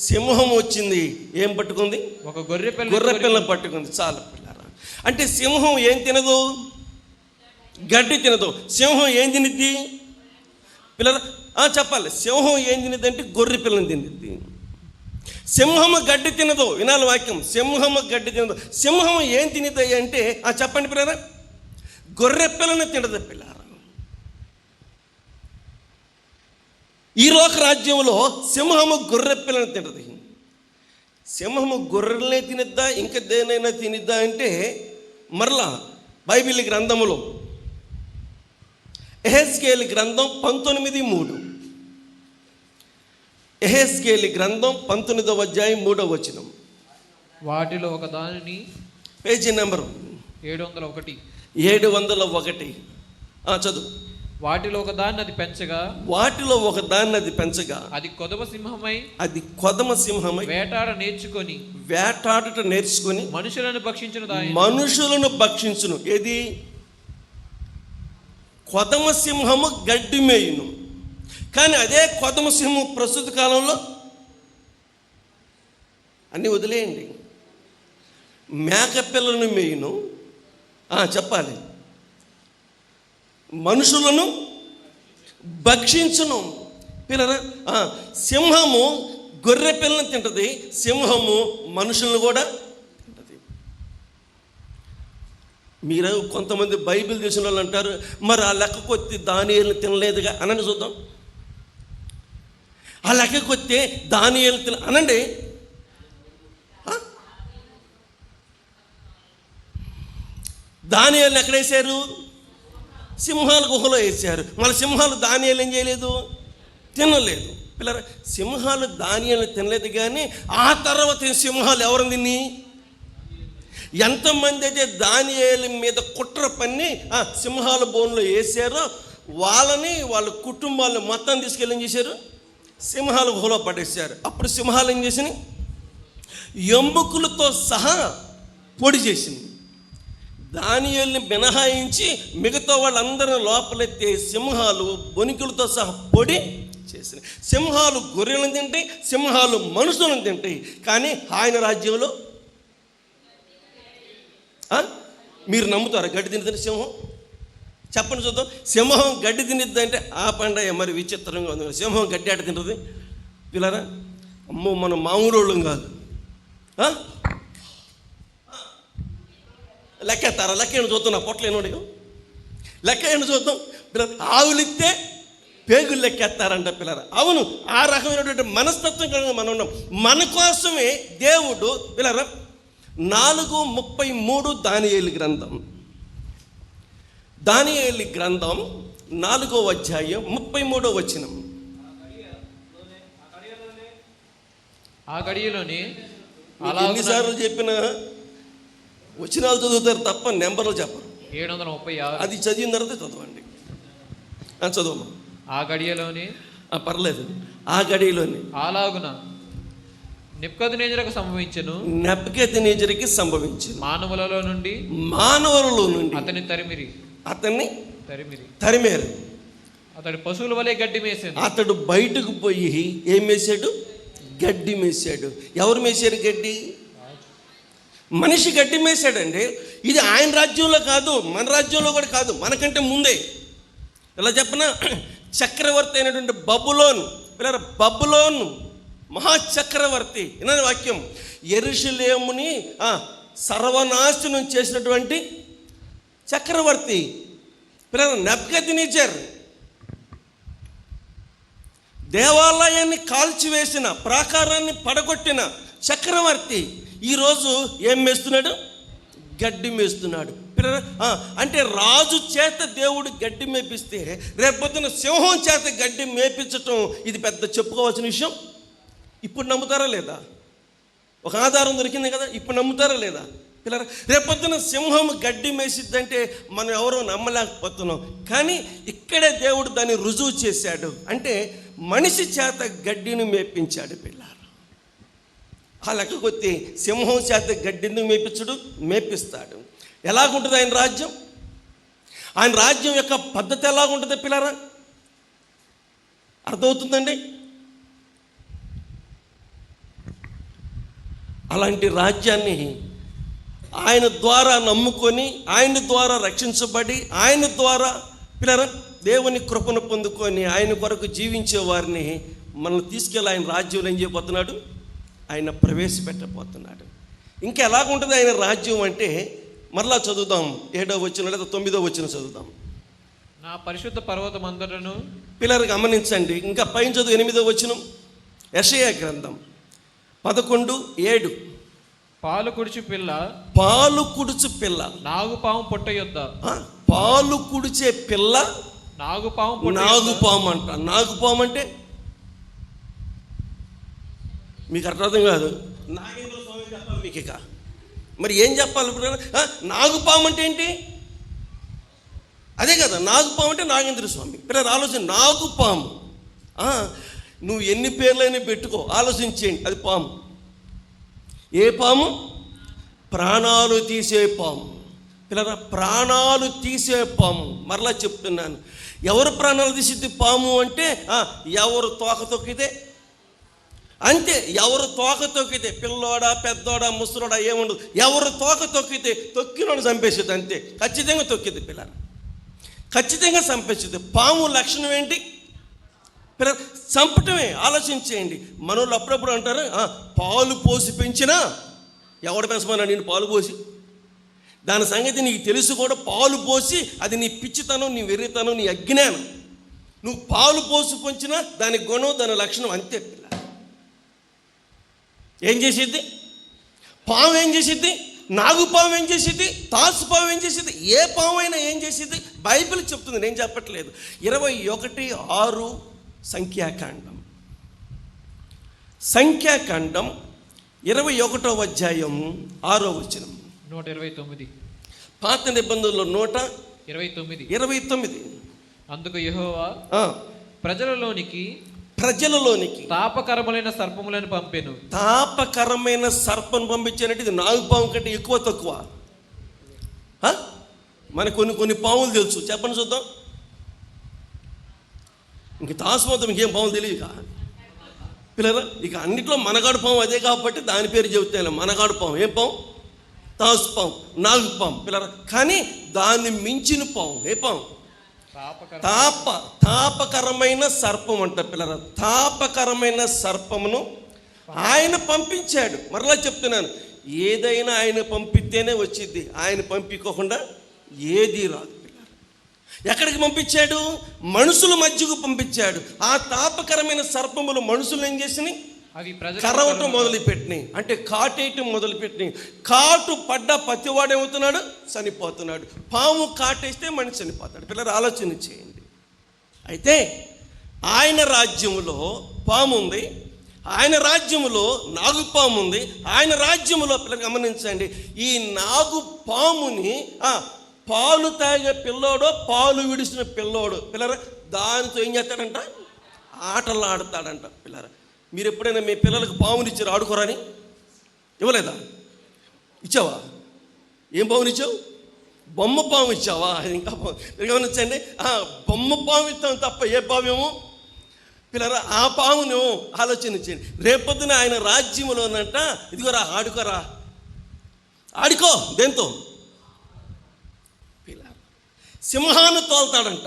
సింహం వచ్చింది, ఏం పట్టుకుంది? ఒక గొర్రె పిల్ల పట్టుకుంది. చాలు పిల్లరా. అంటే సింహం ఏం తినదు? గడ్డి తినదు. సింహం ఏం తినిద్ది? పిల్లరా చెప్పాలి. సింహం ఏం తినిద్ది అంటే గొర్రె పిల్లని తినిద్ది. సింహము గడ్డి తినదు. వినాలి వాక్యం. సింహము గడ్డి తినదు. సింహం ఏం తినిద్ది అంటే చెప్పండి పిల్లరా, గొర్రె పిల్లని తినదు. పిల్లరా, ఈ లోక రాజ్యంలో సింహము గొర్రె పిల్లని తినదు. సింహము గొర్రెలనే తినిద్దా, ఇంకా దేనైనా తినిద్దా అంటే మరలా బైబిల్ గ్రంథములో యెహెజ్కేలు గ్రంథం 19:3, యెహెజ్కేలు గ్రంథం 19వ అధ్యాయం 3వ వచనం. వాటిలో ఒక దానిని, పేజీ నెంబర్ 701 చదువు. వాటిలో ఒక దాన్ని అది పెంచగా అది కొదమ సింహమై వేటాడుట నేర్చుకొని మనుషులను భక్షించును. ఏది? కొదమ సింహము గడ్డి మేయును. కానీ అదే కొదమ సింహం ప్రస్తుత కాలంలో అన్నీ వదిలేయండి, మేక పిల్లను మేయును. చెప్పాలి, మనుషులను భక్షించును. పిల్లరా, సింహము గొర్రె పిల్లను తింటది, సింహము మనుషులను కూడా తింటది. మీరు కొంతమంది బైబిల్ తెలిసిన వాళ్ళు అంటారు, మరి ఆ లెక్క కొత్తి దానియేలుని తినలేదుగా అనండి. చూద్దాం. ఆ లెక్క కొత్తే దానియేలు అనండి. దానియేలుని ఎక్కడ వేశారు? సింహాల గుహలో వేశారు. మళ్ళీ సింహాలు దానియేలు ఏం చేయలేదు? తినలేదు. పిల్లరా, సింహాలు దానియేలు తినలేదు. కానీ ఆ తర్వాత సింహాలు ఎవరు తిని? ఎంతమంది అయితే దానియేలు మీద కుట్ర పన్ని సింహాల బోన్లో వేసారో వాళ్ళ కుటుంబాలను మొత్తం తీసుకెళ్ళి ఏం చేశారు? సింహాల గుహలో పడేశారు. అప్పుడు సింహాలు ఏం చేసినాయి? ఎముకలతో సహా పొడి చేసింది. దానియేలుని మినహాయించి మిగతా వాళ్ళందరినీ లోపలెత్తే సింహాలు బొనికులతో సహా పొడి చేసినాయి. సింహాలు గొర్రెలను తింటాయి, సింహాలు మనుషులను తింటాయి. కానీ ఆయన రాజ్యంలో మీరు నమ్ముతారా గడ్డి తినిద్దని సింహం? చెప్పండి చూద్దాం. సింహం గడ్డి తినిద్ది అంటే ఆ పండగ మరి విచిత్రంగా ఉంది. సింహం గడ్డి ఆట తింటుంది. పిల్లరా, అమ్మో మనం మామూలు వాళ్ళం కాదు. లెక్కేస్తారా? లెక్క ఏంటి చూద్దాం. నా పొట్టలు ఏమో లెక్క ఏంటి చూద్దాం. పిల్లలు ఆవులిస్తే పేగులు లెక్కేస్తారంట. పిల్లరా, అవును, ఆ రకమైనటువంటి మనస్తత్వం కలిగిన మనం ఉన్నాం. మన కోసమే దేవుడు పిల్లరా 4:33 దానియేలు గ్రంథం 4వ అధ్యాయం 33వ వచనం. ఆ గడియలోనే ఎన్నిసార్లు చెప్పినా వచనాలు చదువుతారు తప్ప నెంబర్లు చెప్పరు. 736. అది చదివిన తర్వాత చదవండి. చదవమ్మా. ఆ గడియలోని పర్లేదు. ఆ గడియలోని అలాగున నెబుకద్నెజరుకు సంభవించెను. నెబుకద్నెజరుకి సంభవించింది. మానవులలో నుండి అతన్ని తరిమేరు. అతడు పశువుల వలె గడ్డి మేసాడు. అతడు బయటకు పోయి ఏం మేసాడు? గడ్డి మేసాడు. ఎవరు మేసారు గడ్డి? మనిషి గడ్డి మేసాడండి. ఇది ఆయన రాజ్యంలో కాదు, మన రాజ్యంలో కూడా కాదు, మనకంటే ముందే. ఎలా చెప్పనా, చక్రవర్తి అయినటువంటి బబులోను మహాచక్రవర్తి. ఇన్న వాక్యం, యెరూషలేముని సర్వనాశనం చేసినటువంటి చక్రవర్తి నెబుకద్నెజర్. దేవాలయాన్ని కాల్చివేసిన, ప్రాకారాన్ని పడగొట్టిన చక్రవర్తి ఈరోజు ఏం మేస్తున్నాడు? గడ్డి మేస్తున్నాడు. అంటే రాజు చేత దేవుడు గడ్డి మేపిస్తే రేపొద్దున సింహం చేత గడ్డి మేపించటం ఇది పెద్ద చెప్పుకోవాల్సిన విషయం. ఇప్పుడు నమ్ముతారా లేదా? ఒక ఆధారం దొరికింది కదా, ఇప్పుడు నమ్ముతారా లేదా పిల్లరా? రేపొద్దున సింహం గడ్డి మేసిద్దంటే మనం ఎవరో నమ్మలేకపోతున్నాం. కానీ ఇక్కడే దేవుడు దాన్ని రుజువు చేశాడు. అంటే మనిషి చేత గడ్డిని మేపించాడు పిల్లలు. ఆ లెక్కకొత్తి సింహం చేత గడ్డిని మేపిస్తాడు. ఎలాగుంటుంది ఆయన రాజ్యం? ఆయన రాజ్యం యొక్క పద్ధతి ఎలాగుంటుంది పిల్లరా? అర్థమవుతుందండి? అలాంటి రాజ్యాన్ని ఆయన ద్వారా నమ్ముకొని, ఆయన ద్వారా రక్షించబడి, ఆయన ద్వారా పిల్లరా దేవుని కృపను పొందుకొని ఆయన కొరకు జీవించే వారిని మనం తీసుకెళ్ళి ఆయన రాజ్యంలో ఏం చేయబోతున్నాడు? ఆయన ప్రవేశపెట్టబోతున్నాడు. ఇంకా ఎలాగుంటుంది ఆయన రాజ్యం అంటే మరలా చదువుదాం. 7వ వచనం లేదా 9వ వచనం చదువుదాం. నా పరిశుద్ధ పర్వతమంతటను పిల్లలు గమనించండి. ఇంకా పైన చదువు 8వ వచనం. యెషయా గ్రంథం 11:7. పాలు కుడిచి పిల్ల నాగుపాము పొట్ట యొద్ద. పాలు కుడిచే పిల్ల నాగుపాము అంట. నాగుపాము అంటే మీకు అర్థం కాదు. నాగేంద్ర స్వామి చెప్పాలి మీకు. ఇక మరి ఏం చెప్పాలి ఇప్పుడు? నాగుపాము అంటే ఏంటి? అదే కదా, నాగుపాము అంటే నాగేంద్ర స్వామి. పిల్లలు ఆలోచన. నాగుపాము నువ్వు ఎన్ని పేర్లైనా పెట్టుకో, ఆలోచించేయండి. అది పాము. ఏ పాము? ప్రాణాలు తీసే పాము. పిల్లరా, ప్రాణాలు తీసే పాము. మరలా చెప్తున్నాను, ఎవరు ప్రాణాలు తీసేది పాము అంటే ఎవరు తోక తొక్కితే అంతే. ఎవరు తోక తొక్కితే, పిల్లోడా పెద్దోడా ముసలోడా ఏముండదు, ఎవరు తోక తొక్కితే తొక్కినోడు చంపేసేది అంతే. ఖచ్చితంగా తొక్కింది పిల్లలు, ఖచ్చితంగా చంపేసేది. పాము లక్షణం ఏంటి? పిల్లలు చంపటమే. ఆలోచించేయండి. మనోళ్ళు అప్పుడప్పుడు అంటారు పాలు పోసి పెంచినా ఎవడు పెంచమన్నా నేను పాలు పోసి? దాని సంగతి నీకు తెలుసు కూడా. పాలు పోసి అది నీ పిచ్చితనం, నీ వెర్రితనం, నీ అజ్ఞానం. నువ్వు పాలు పోసి పెంచినా దాని గుణం, దాని లక్షణం అంతే పిల్ల. ఏం చేసేది పాము? ఏం చేసేది? నాగుపాము ఏం చేసేది? తాసుపాము ఏం చేసేది? ఏ పాము అయినా ఏం చేసేది? బైబిల్ చెప్తుంది, నేను చెప్పట్లేదు. 21:6 సంఖ్యాకాండం 21వ అధ్యాయం 6వ వచనం. 129. పాత నిబంధనలో 129. అందుకు యెహోవా ప్రజలలోనికి తాపకరమైన సర్పములను పంపెను. తాపకరమైన సర్పం పంపించానంటే ఇది నాగుపాము కంటే ఎక్కువ తక్కువ? మన కొన్ని పాములు తెలుసు, చెప్పండి చూద్దాం. ఇంక తాసుమతం ఇంకేం పాములు తెలియక పిల్లరా. ఇక అన్నిట్లో మనగాడు పాము అదే కాబట్టి దాని పేరు చెబుతాను. మనగాడు పాము ఏం పాము? తాసుపాము, నాగుపాము పిల్లరా. కానీ దాన్ని మించిన పాము ఏ పాము? తాపకరమైన సర్పం అంట పిల్లరా. తాపకరమైన సర్పమును ఆయన పంపించాడు. మరలా చెప్తున్నాను, ఏదైనా ఆయన పంపితేనే వచ్చింది, ఆయన పంపించకుండా ఏది రాదు పిల్లరా. ఎక్కడికి పంపించాడు? మనుషుల మధ్యకు పంపించాడు. ఆ తాపకరమైన సర్పములు మనుషులు ఏం చేసినాయి? కరవటం మొదలుపెట్టినాయి. అంటే కాటేయటం మొదలుపెట్టినాయి. కాటు పడ్డ ప్రతివాడేమవుతున్నాడు? చనిపోతున్నాడు. పాము కాటేస్తే మనిషి చనిపోతాడు. పిల్లలు ఆలోచన చేయండి. అయితే ఆయన రాజ్యంలో పాము ఉంది. ఆయన రాజ్యములో నాగుపాము ఉంది. ఆయన రాజ్యములో పిల్లలు గమనించండి, ఈ నాగుపాముని పాలు తాగే పిల్లోడో పాలు విడిసిన పిల్లోడు పిల్లరా దానితో ఏం చేస్తాడంట, ఆటలు ఆడతాడంట. పిల్లరా మీరు ఎప్పుడైనా మీ పిల్లలకు పాముని ఇచ్చారు ఆడుకోరని? ఇవ్వలేదా? ఇచ్చావా? ఏం పాముని ఇచ్చావు? బొమ్మ పాము ఇచ్చావా? ఇంకా గమనించండి, బొమ్మ పాము ఇస్తాం తప్ప ఏ పామేమో పిల్లరా ఆ పామును ఆలోచించండి. రేపొద్దున ఆయన రాజ్యములోనంట ఇదిగోరా ఆడుకోరా, ఆడుకో. దేంతో? పిల్ల సింహాన్ని తోలుతాడంట.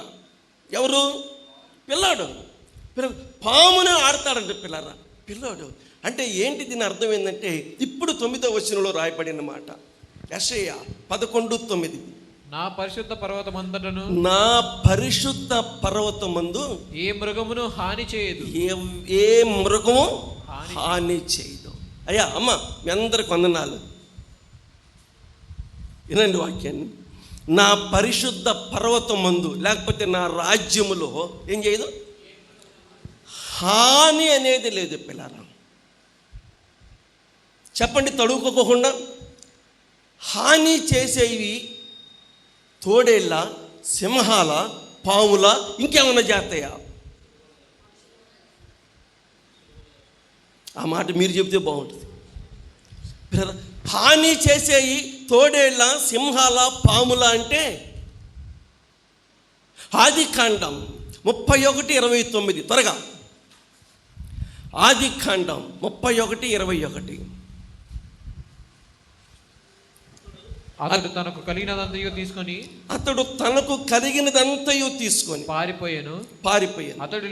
ఎవరు? పిల్లాడు. పామునే ఆడతాడంట పిల్లరా పిల్లాడు. అంటే ఏంటి దీని అర్థం ఏంటంటే ఇప్పుడు 9వ వచనంలో రాయబడిన మాట, యెషయా 11:9, నా పరిశుద్ధ పర్వతమంతటను, నా పరిశుద్ధ పర్వతమందు ఏ మృగమును హాని చేయదు, ఏ మృగము హాని చేయదు. అయ్యా అమ్మ మీ అందరికి వందనాలు. వినండి వాక్యాన్ని. నా పరిశుద్ధ పర్వతమందు లేకపోతే నా రాజ్యములో ఏం చేయదు, హాని అనేది లేదు పిల్లరా. చెప్పండి, తడువుకోకుండా హాని చేసేవి తోడేళ్ళ, సింహాల, పాముల, ఇంకేమన్నా చేస్తాయా? ఆ మాట మీరు చెబితే బాగుంటుంది. హాని చేసేవి తోడేళ్ళ, సింహాల, పాముల అంటే ఆదికాండం 31:29 త్వరగా. ఆదికాండం 31:21. అతడు తనకు కలిగినదంతయు తీసుకొని పారిపోయాను. అతడు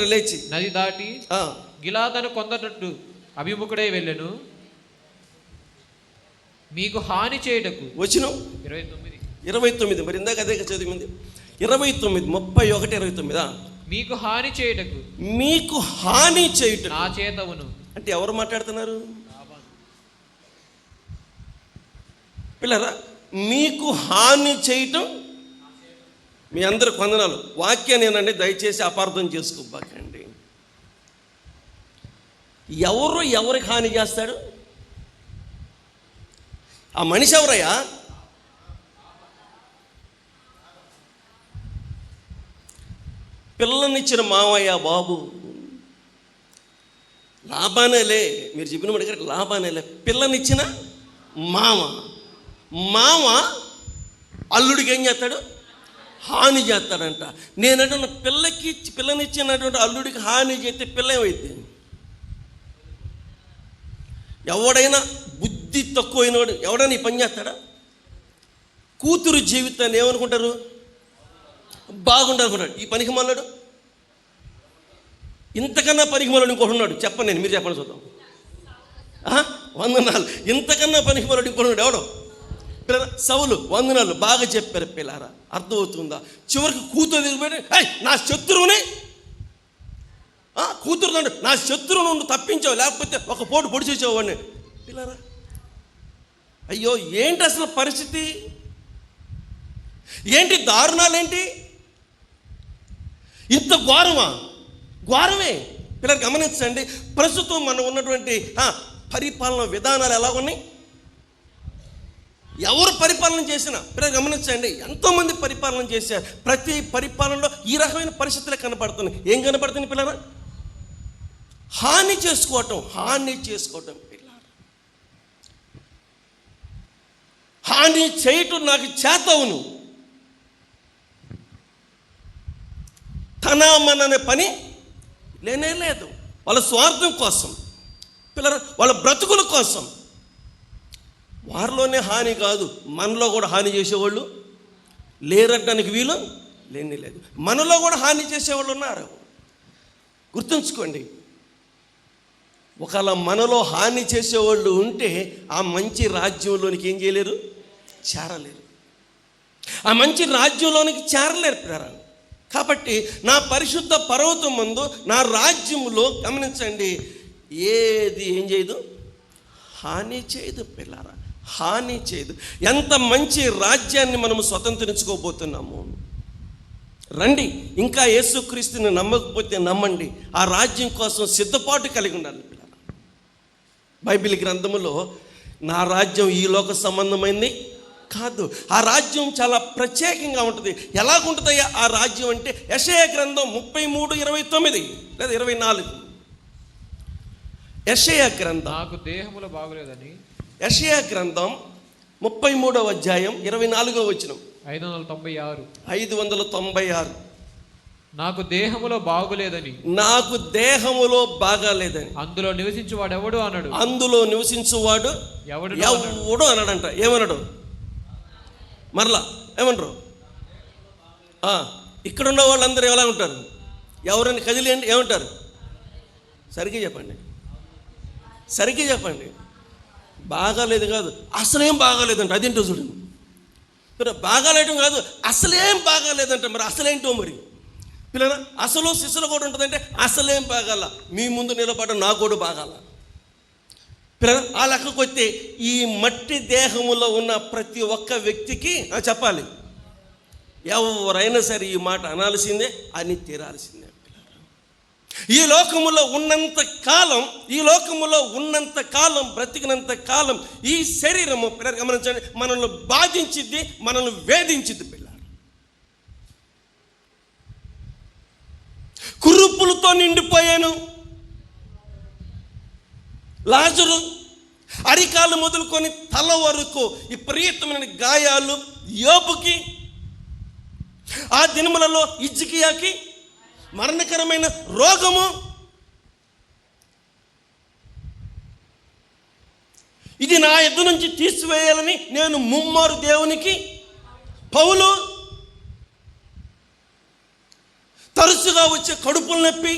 లేచి నది దాటి గిలాదను కొందటట్టు అభిముఖుడై వెళ్ళెను. మీకు హాని చేయుటకు వచనం 29. మరి ఇందాక అదే చదివింది 29, 31:29. మీకు హాని చేయుటకు, మీకు హాని చేయుట నా చేతవును. అంటే ఎవరు మాట్లాడుతున్నారు పిల్లరా? మీకు హాని చేయటం. మీ అందరికి వందనాలు. వాక్యాన్ని ఏనండి దయచేసి అపార్థం చేసుకోబాకండి. ఎవరికి హాని చేస్తాడు? ఆ మనిషి ఎవరయ్యా? పిల్లనిచ్చిన మావయ్య బాబు. లాభానేలే, మీరు చెప్పిన మాట లాభానేలే. పిల్లనిచ్చిన మామ అల్లుడికి ఏం చేస్తాడు? హాని చేస్తాడంట. నేనంటే పిల్లనిచ్చినటువంటి అల్లుడికి హాని చేస్తే పిల్ల ఏమైతే? ఎవడైనా బుద్ధి తక్కువైనవాడు ఎవడైనా ఈ పని చేస్తాడా? కూతురు జీవితాన్ని ఏమనుకుంటారు? బాగుండనుకుంటాడు. ఈ పనికి మళ్ళాడు ఇంతకన్నా పనికి మళ్ళాడు ఇంకోటి ఉన్నాడు. చెప్పండి, నేను మీరు చెప్పండి చూద్దాం. వందనాలు. ఇంతకన్నా పనికి మళ్ళాడు ఇంకోటి ఎవడో సౌలు. వందనాలు, బాగా చెప్పారు పిల్లారా. అర్థమవుతుందా? చివరికి కూతురు దిగిపోయి నా శత్రువుని కూతురు నా శత్రువు నుండి తప్పించావు, లేకపోతే ఒక పోటు పొడి చేసేవాడిని. పిల్లారా అయ్యో ఏంటి అసలు పరిస్థితి? ఏంటి దారుణాలేంటి? ఇంత ఘోరమే. పిల్లలు గమనించండి, ప్రస్తుతం మనం ఉన్నటువంటి పరిపాలన విధానాలు ఎలా ఉన్నాయి? ఎవరు పరిపాలన చేసినా పిల్లలు గమనించండి, ఎంతోమంది పరిపాలన చేశారు. ప్రతి పరిపాలనలో ఈ రకమైన పరిస్థితులే కనపడుతున్నాయి. ఏం కనపడుతుంది పిల్లరా? హాని చేసుకోవటం పిల్లలు. హాని చేయటం నాకు చేతవును. తన మననే పని లేనే లేదు. వాళ్ళ స్వార్థం కోసం పిల్లలు, వాళ్ళ బ్రతుకుల కోసం. వారిలోనే హాని కాదు, మనలో కూడా హాని చేసేవాళ్ళు లేరటానికి వీలు లేని లేదు. మనలో కూడా హాని చేసేవాళ్ళు ఉన్నారు. గుర్తుంచుకోండి, ఒకవేళ మనలో హాని చేసేవాళ్ళు ఉంటే ఆ మంచి రాజ్యంలోనికి ఏం చేయలేరు? చేరలేరు. ఆ మంచి రాజ్యంలోనికి చేరలేరు పిల్లరా. కాబట్టి నా పరిశుద్ధ పర్వతం ముందు నా రాజ్యములో గమనించండి, ఏది ఏం చేయదు? హాని చేయదు పిల్లరా, హాని చేయదు. ఎంత మంచి రాజ్యాన్ని మనము స్వతంత్రించుకోబోతున్నాము. రండి, ఇంకా యేసుక్రీస్తుని నమ్మకపోతే నమ్మండి. ఆ రాజ్యం కోసం సిద్ధపాటు కలిగి ఉండాలి. బైబిల్ గ్రంథములో నా రాజ్యం ఈ లోక సంబంధమైంది కాదు. ఆ రాజ్యం చాలా ప్రత్యేకంగా ఉంటుంది. ఎలాగుంటుందయ్యా ఆ రాజ్యం అంటే, యెషయా గ్రంథం 33:29 లేదా 24. యెషయా గ్రంథం, నాకు దేహములో బాగులేదని, యెషయా గ్రంథం 33వ అధ్యాయం 24వ వచనం. 596. 596. నాకు దేహములో బాగులేదని, నాకు దేహములో బాగాలేదని, అందులో నివసించువాడు ఎవడు అన్నాడు. అందులో నివసించువాడు ఎవడు అన్నాడంట. ఏమన్నాడు? మరలా ఏమన్నారు? ఇక్కడున్న వాళ్ళందరూ ఎలా ఉంటారు? ఎవరైనా కదిలేండి ఏమంటారు? సరిగ్గా చెప్పండి, సరిగ్గా చెప్పండి. బాగాలేదు కాదు, అసలేం బాగాలేదంట. అదేంటో చూడండి. బాగాలేయటం కాదు, అసలేం బాగాలేదంట. మరి అసలేంటో మరి పిల్లల, అసలు శిశులు కూడా ఉంటుందంటే అసలేం బాగాల. మీ ముందు నిలబడ నా కూడా బాగాల. పిల్లల, ఆ లెక్కకు వస్తే ఈ మట్టి దేహములో ఉన్న ప్రతి ఒక్క వ్యక్తికి చెప్పాలి, ఎవరైనా సరే ఈ మాట అనాల్సిందే, అని తీరాల్సిందే. ఈ లోకములో ఉన్నంత కాలం బ్రతికినంత కాలం ఈ శరీరము పిల్లలు గమనించండి, మనల్ని బాధించిద్ది, మనల్ని వేధించిద్ది. పిల్లలు కురుపులతో నిండిపోయాను. లాజరు అరికాలు మొదలుకొని తల వరకు విపరీతమైన గాయాలు. యోబుకి ఆ దినములలో హిజ్కియాకి మరణకరమైన రోగము. ఇది నా ఎద్దు నుంచి తీసివేయాలని నేను ముమ్మారు దేవునికి. పౌలు తరచుగా వచ్చే కడుపుల నొప్పి.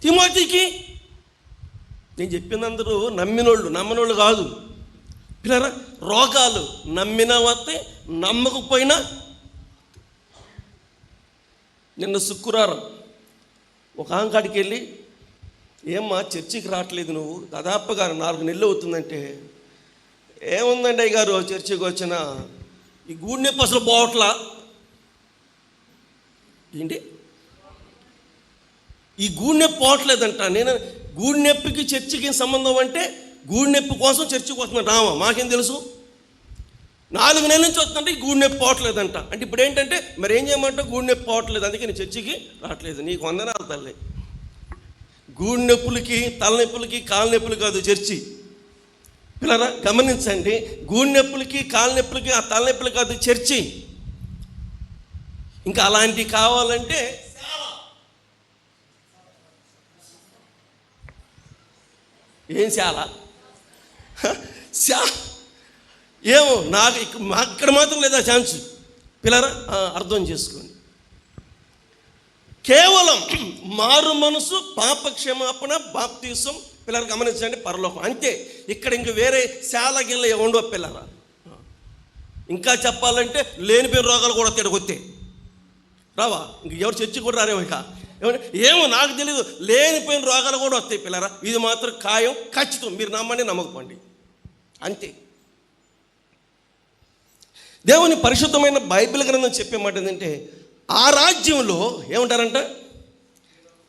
తిమోతికి, నేను చెప్పినందరూ నమ్మినోళ్ళు కాదు పిల్లరా. రోగాలు నమ్మినా వస్తాయి, నమ్మకపోయినా. నిన్న శుక్రవారం ఒక ఆంకాడికి వెళ్ళి, ఏమ్మా చర్చికి రావట్లేదు నువ్వు, దాదాపుగా 4 నెలలు అవుతుందంటే, ఏముందండి అయ్యగారు చర్చికి వచ్చిన ఈ గూడి నొప్పి అసలు పోవట్లా. ఏంటి ఈ గూడి నొప్పి పోవట్లేదంట. నేను గూడి నొప్పికి చర్చికి సంబంధం అంటే, గూడి నొప్పి కోసం చర్చికి వస్తున్నాను రామా, మాకేం తెలుసు. 4 నెలల నుంచి వస్తుంటే ఈ గూడి నొప్పి పోవట్లేదంట. అంటే ఇప్పుడు ఏంటంటే మరి ఏం చేయమంటావు? గూడి నొప్పి పోవట్లేదు, అందుకే నేను చర్చికి రావట్లేదు. నీకు వందనాలు తల్లి. గూడి నొప్పులకి, తలనొప్పులకి, కాళ్ళ నొప్పులు కాదు చర్చి. పిల్లరా గమనించండి, గూడి నొప్పులకి, కాళ్ళ నొప్పులకి, ఆ తలనొప్పులు కాదు చర్చి. ఇంకా అలాంటివి కావాలంటే ఏం ఏమో నాకు అక్కడ మాత్రం లేదా ఛాన్స్. పిల్లరా అర్థం చేసుకోండి. కేవలం మారు మనసు, పాప క్షమాపణ, బాప్తీసం. పిల్లలు గమనించండి, పరలోకం అంతే. ఇక్కడ ఇంక వేరే శాలగిల్ల ఉండవు పిల్లరా. ఇంకా చెప్పాలంటే లేనిపోయిన రోగాలు కూడా తిడగొత్తే రావా. ఇంక ఎవరు చర్చి కూడా రారేమో. ఇక ఏమో నాకు తెలీదు, లేనిపోయిన రోగాలు కూడా వస్తాయి పిల్లరా. ఇది మాత్రం ఖాయం, ఖచ్చితం. మీరు నమ్మండి, నమ్మకపోండి, అంతే. దేవుని పరిశుద్ధమైన బైబిల్ గ్రంథం చెప్పే మాట ఏంటంటే, ఆ రాజ్యంలో ఏమంటారంట,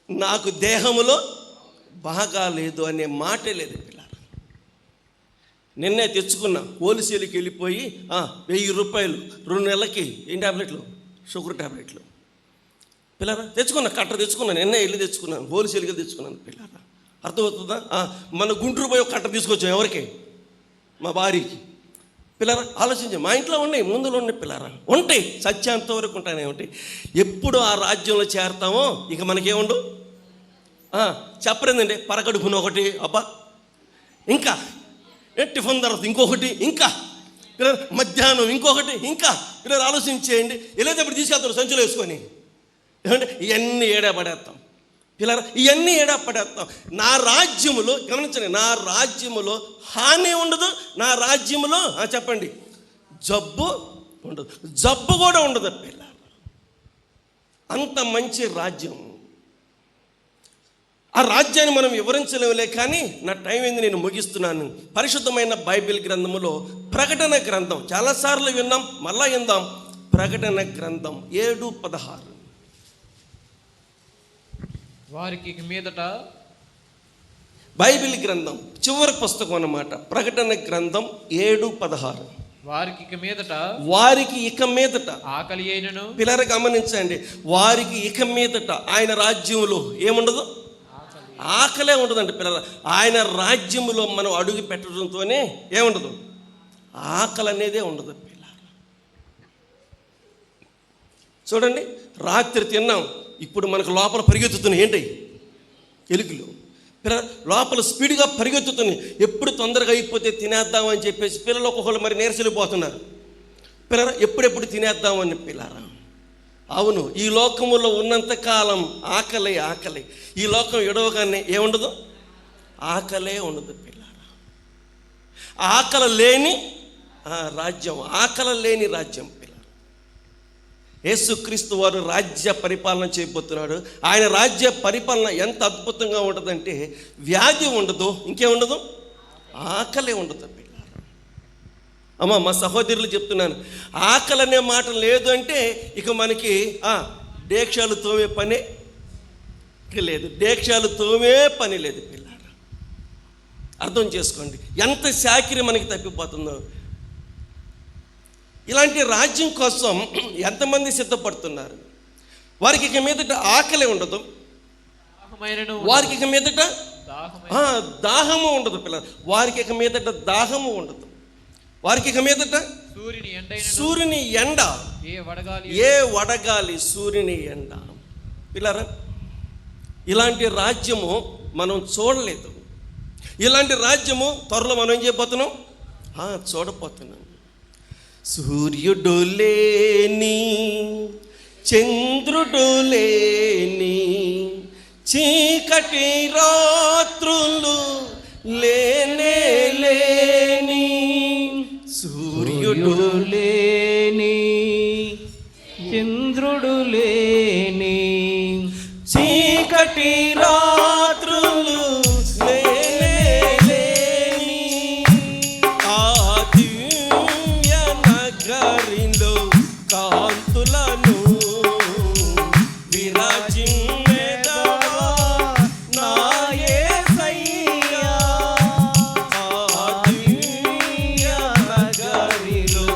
నాకు దేహములో బాగా లేదు అనే మాటే లేదు పిల్లలు. నిన్నే తెచ్చుకున్నా, హోల్సేల్కి వెళ్ళిపోయి 1000 రూపాయలు 2 నెలలకి ఏం ట్యాబ్లెట్లు, షుగర్ ట్యాబ్లెట్లు పిల్లరా తెచ్చుకున్నా. కట్ట తెచ్చుకున్నాను, నిన్నే వెళ్ళి తెచ్చుకున్నాను, హోల్సేల్గా తెచ్చుకున్నాను పిల్లరా. అర్థమవుతుందా? మన గుంటూరు పోయి ఒక కట్ట తీసుకొచ్చాం. ఎవరికి? మా భార్యకి. పిల్లరా ఆలోచించే, మా ఇంట్లో ఉన్నాయి, ముందులో ఉన్నాయి పిల్లరా, ఉంటాయి, సత్యాంత వరకు ఉంటానే ఉంటాయి. ఎప్పుడు ఆ రాజ్యంలో చేరతామో ఇక మనకేముండు. చెప్పలేదండి, పరకడుపున ఒకటి, అబ్బా ఇంకా టిఫిన్ తర్వాత ఇంకొకటి, ఇంకా పిల్లలు మధ్యాహ్నం ఇంకొకటి, ఇంకా పిల్లలు ఆలోచించేయండి. వెళ్ళేటప్పుడు తీసుకెళ్తారు సంచులు వేసుకొని. ఏమంటే ఇవన్నీ ఏడా పడేస్తాం పిల్లరా, ఇవన్నీ ఏడా పడేస్తాం. నా రాజ్యములో గమనించండి, నా రాజ్యములో హాని ఉండదు, నా రాజ్యములో చెప్పండి జబ్బు ఉండదు, జబ్బు కూడా ఉండదు పిల్లలు. అంత మంచి రాజ్యం. ఆ రాజ్యాన్ని మనం వివరించలేవులే, కానీ నా టైం ఏంది, నేను ముగిస్తున్నాను. పరిశుద్ధమైన బైబిల్ గ్రంథములో ప్రకటన గ్రంథం చాలాసార్లు విన్నాం, మళ్ళా విందాం. ప్రకటన గ్రంథం 7:16. వారికి ఇక మీదట, బైబిల్ గ్రంథం చివరి పుస్తకం అన్నమాట. ప్రకటన గ్రంథం 7:16. వారికి ఇక మీదట, వారికి ఇక మీదట, ఆకలి అయినను, పిల్లలు గమనించండి, వారికి ఇక మీదట ఆయన రాజ్యంలో ఏముండదు, ఆకలే ఉండదండి పిల్లల. ఆయన రాజ్యములో మనం అడుగు పెట్టడంతోనే ఏముండదు, ఆకలి అనేదే ఉండదు పిల్లలు. చూడండి, రాత్రి తిన్నాం, ఇప్పుడు మనకు లోపల పరిగెత్తుతున్నాయి ఏంటి, ఎలుకలు. పిల్లలు లోపల స్పీడ్గా పరిగెత్తుతున్నాయి, ఎప్పుడు తొందరగా అయిపోతే తినేద్దామని చెప్పేసి పిల్లలు ఒక్కొక్కరు మరి నీరసలిపోతున్నారు. పిల్లలు ఎప్పుడెప్పుడు తినేద్దామని పిల్లరా. అవును, ఈ లోకములో ఉన్నంతకాలం ఆకలి ఆకలి. ఈ లోకం ఎడవగానే ఏముండదు, ఆకలే ఉండదు పిల్లరా. ఆకలి లేని రాజ్యం, ఆకలి లేని రాజ్యం పిల్లలు. యేసుక్రీస్తు వారు రాజ్య పరిపాలన చేయబోతున్నాడు. ఆయన రాజ్య పరిపాలన ఎంత అద్భుతంగా ఉంటుందంటే వ్యాధి ఉండదు, ఇంకేముండదు, ఆకలే ఉండదు పిల్లలు. అమ్మ, మా సహోదరులు చెప్తున్నాను, ఆకలి అనే మాట లేదు అంటే ఇక మనకి డేక్షాలు తోమే పనే లేదు, డేక్షాలు తోమే పని లేదు పిల్లలు. అర్థం చేసుకోండి ఎంత శాకిరి మనకి తప్పిపోతుందో. ఇలాంటి రాజ్యం కోసం ఎంతమంది సిద్ధపడుతున్నారు. వారికి ఇక మీదట ఆకలి ఉండదు, వారికి ఇక మీదట దాహము ఉండదు పిల్లలు. వారికి ఇక మీదట దాహము ఉండదు, వారికి ఇక మీదట సూర్యుని ఎండ, ఏ వడగాలి సూర్యుని ఎండ. పిల్లరా, ఇలాంటి రాజ్యము మనం చూడలేదు. ఇలాంటి రాజ్యము త్వరలో మనం ఏం చేయబోతున్నాం, చూడబోతున్నాం. సూర్యుడు లేని, చంద్రుడు లేని, చీకటి రాత్రులు లేనే లేని, సూర్యుడు లేని, చంద్రుడు లేని, చీకటి రాత్రులు లేనే లేని, ఆ దివ్య నగరిలో కాంతులను విరాజించెదవా నా యేసయ్యా. ఆ దివ్య నగరిలో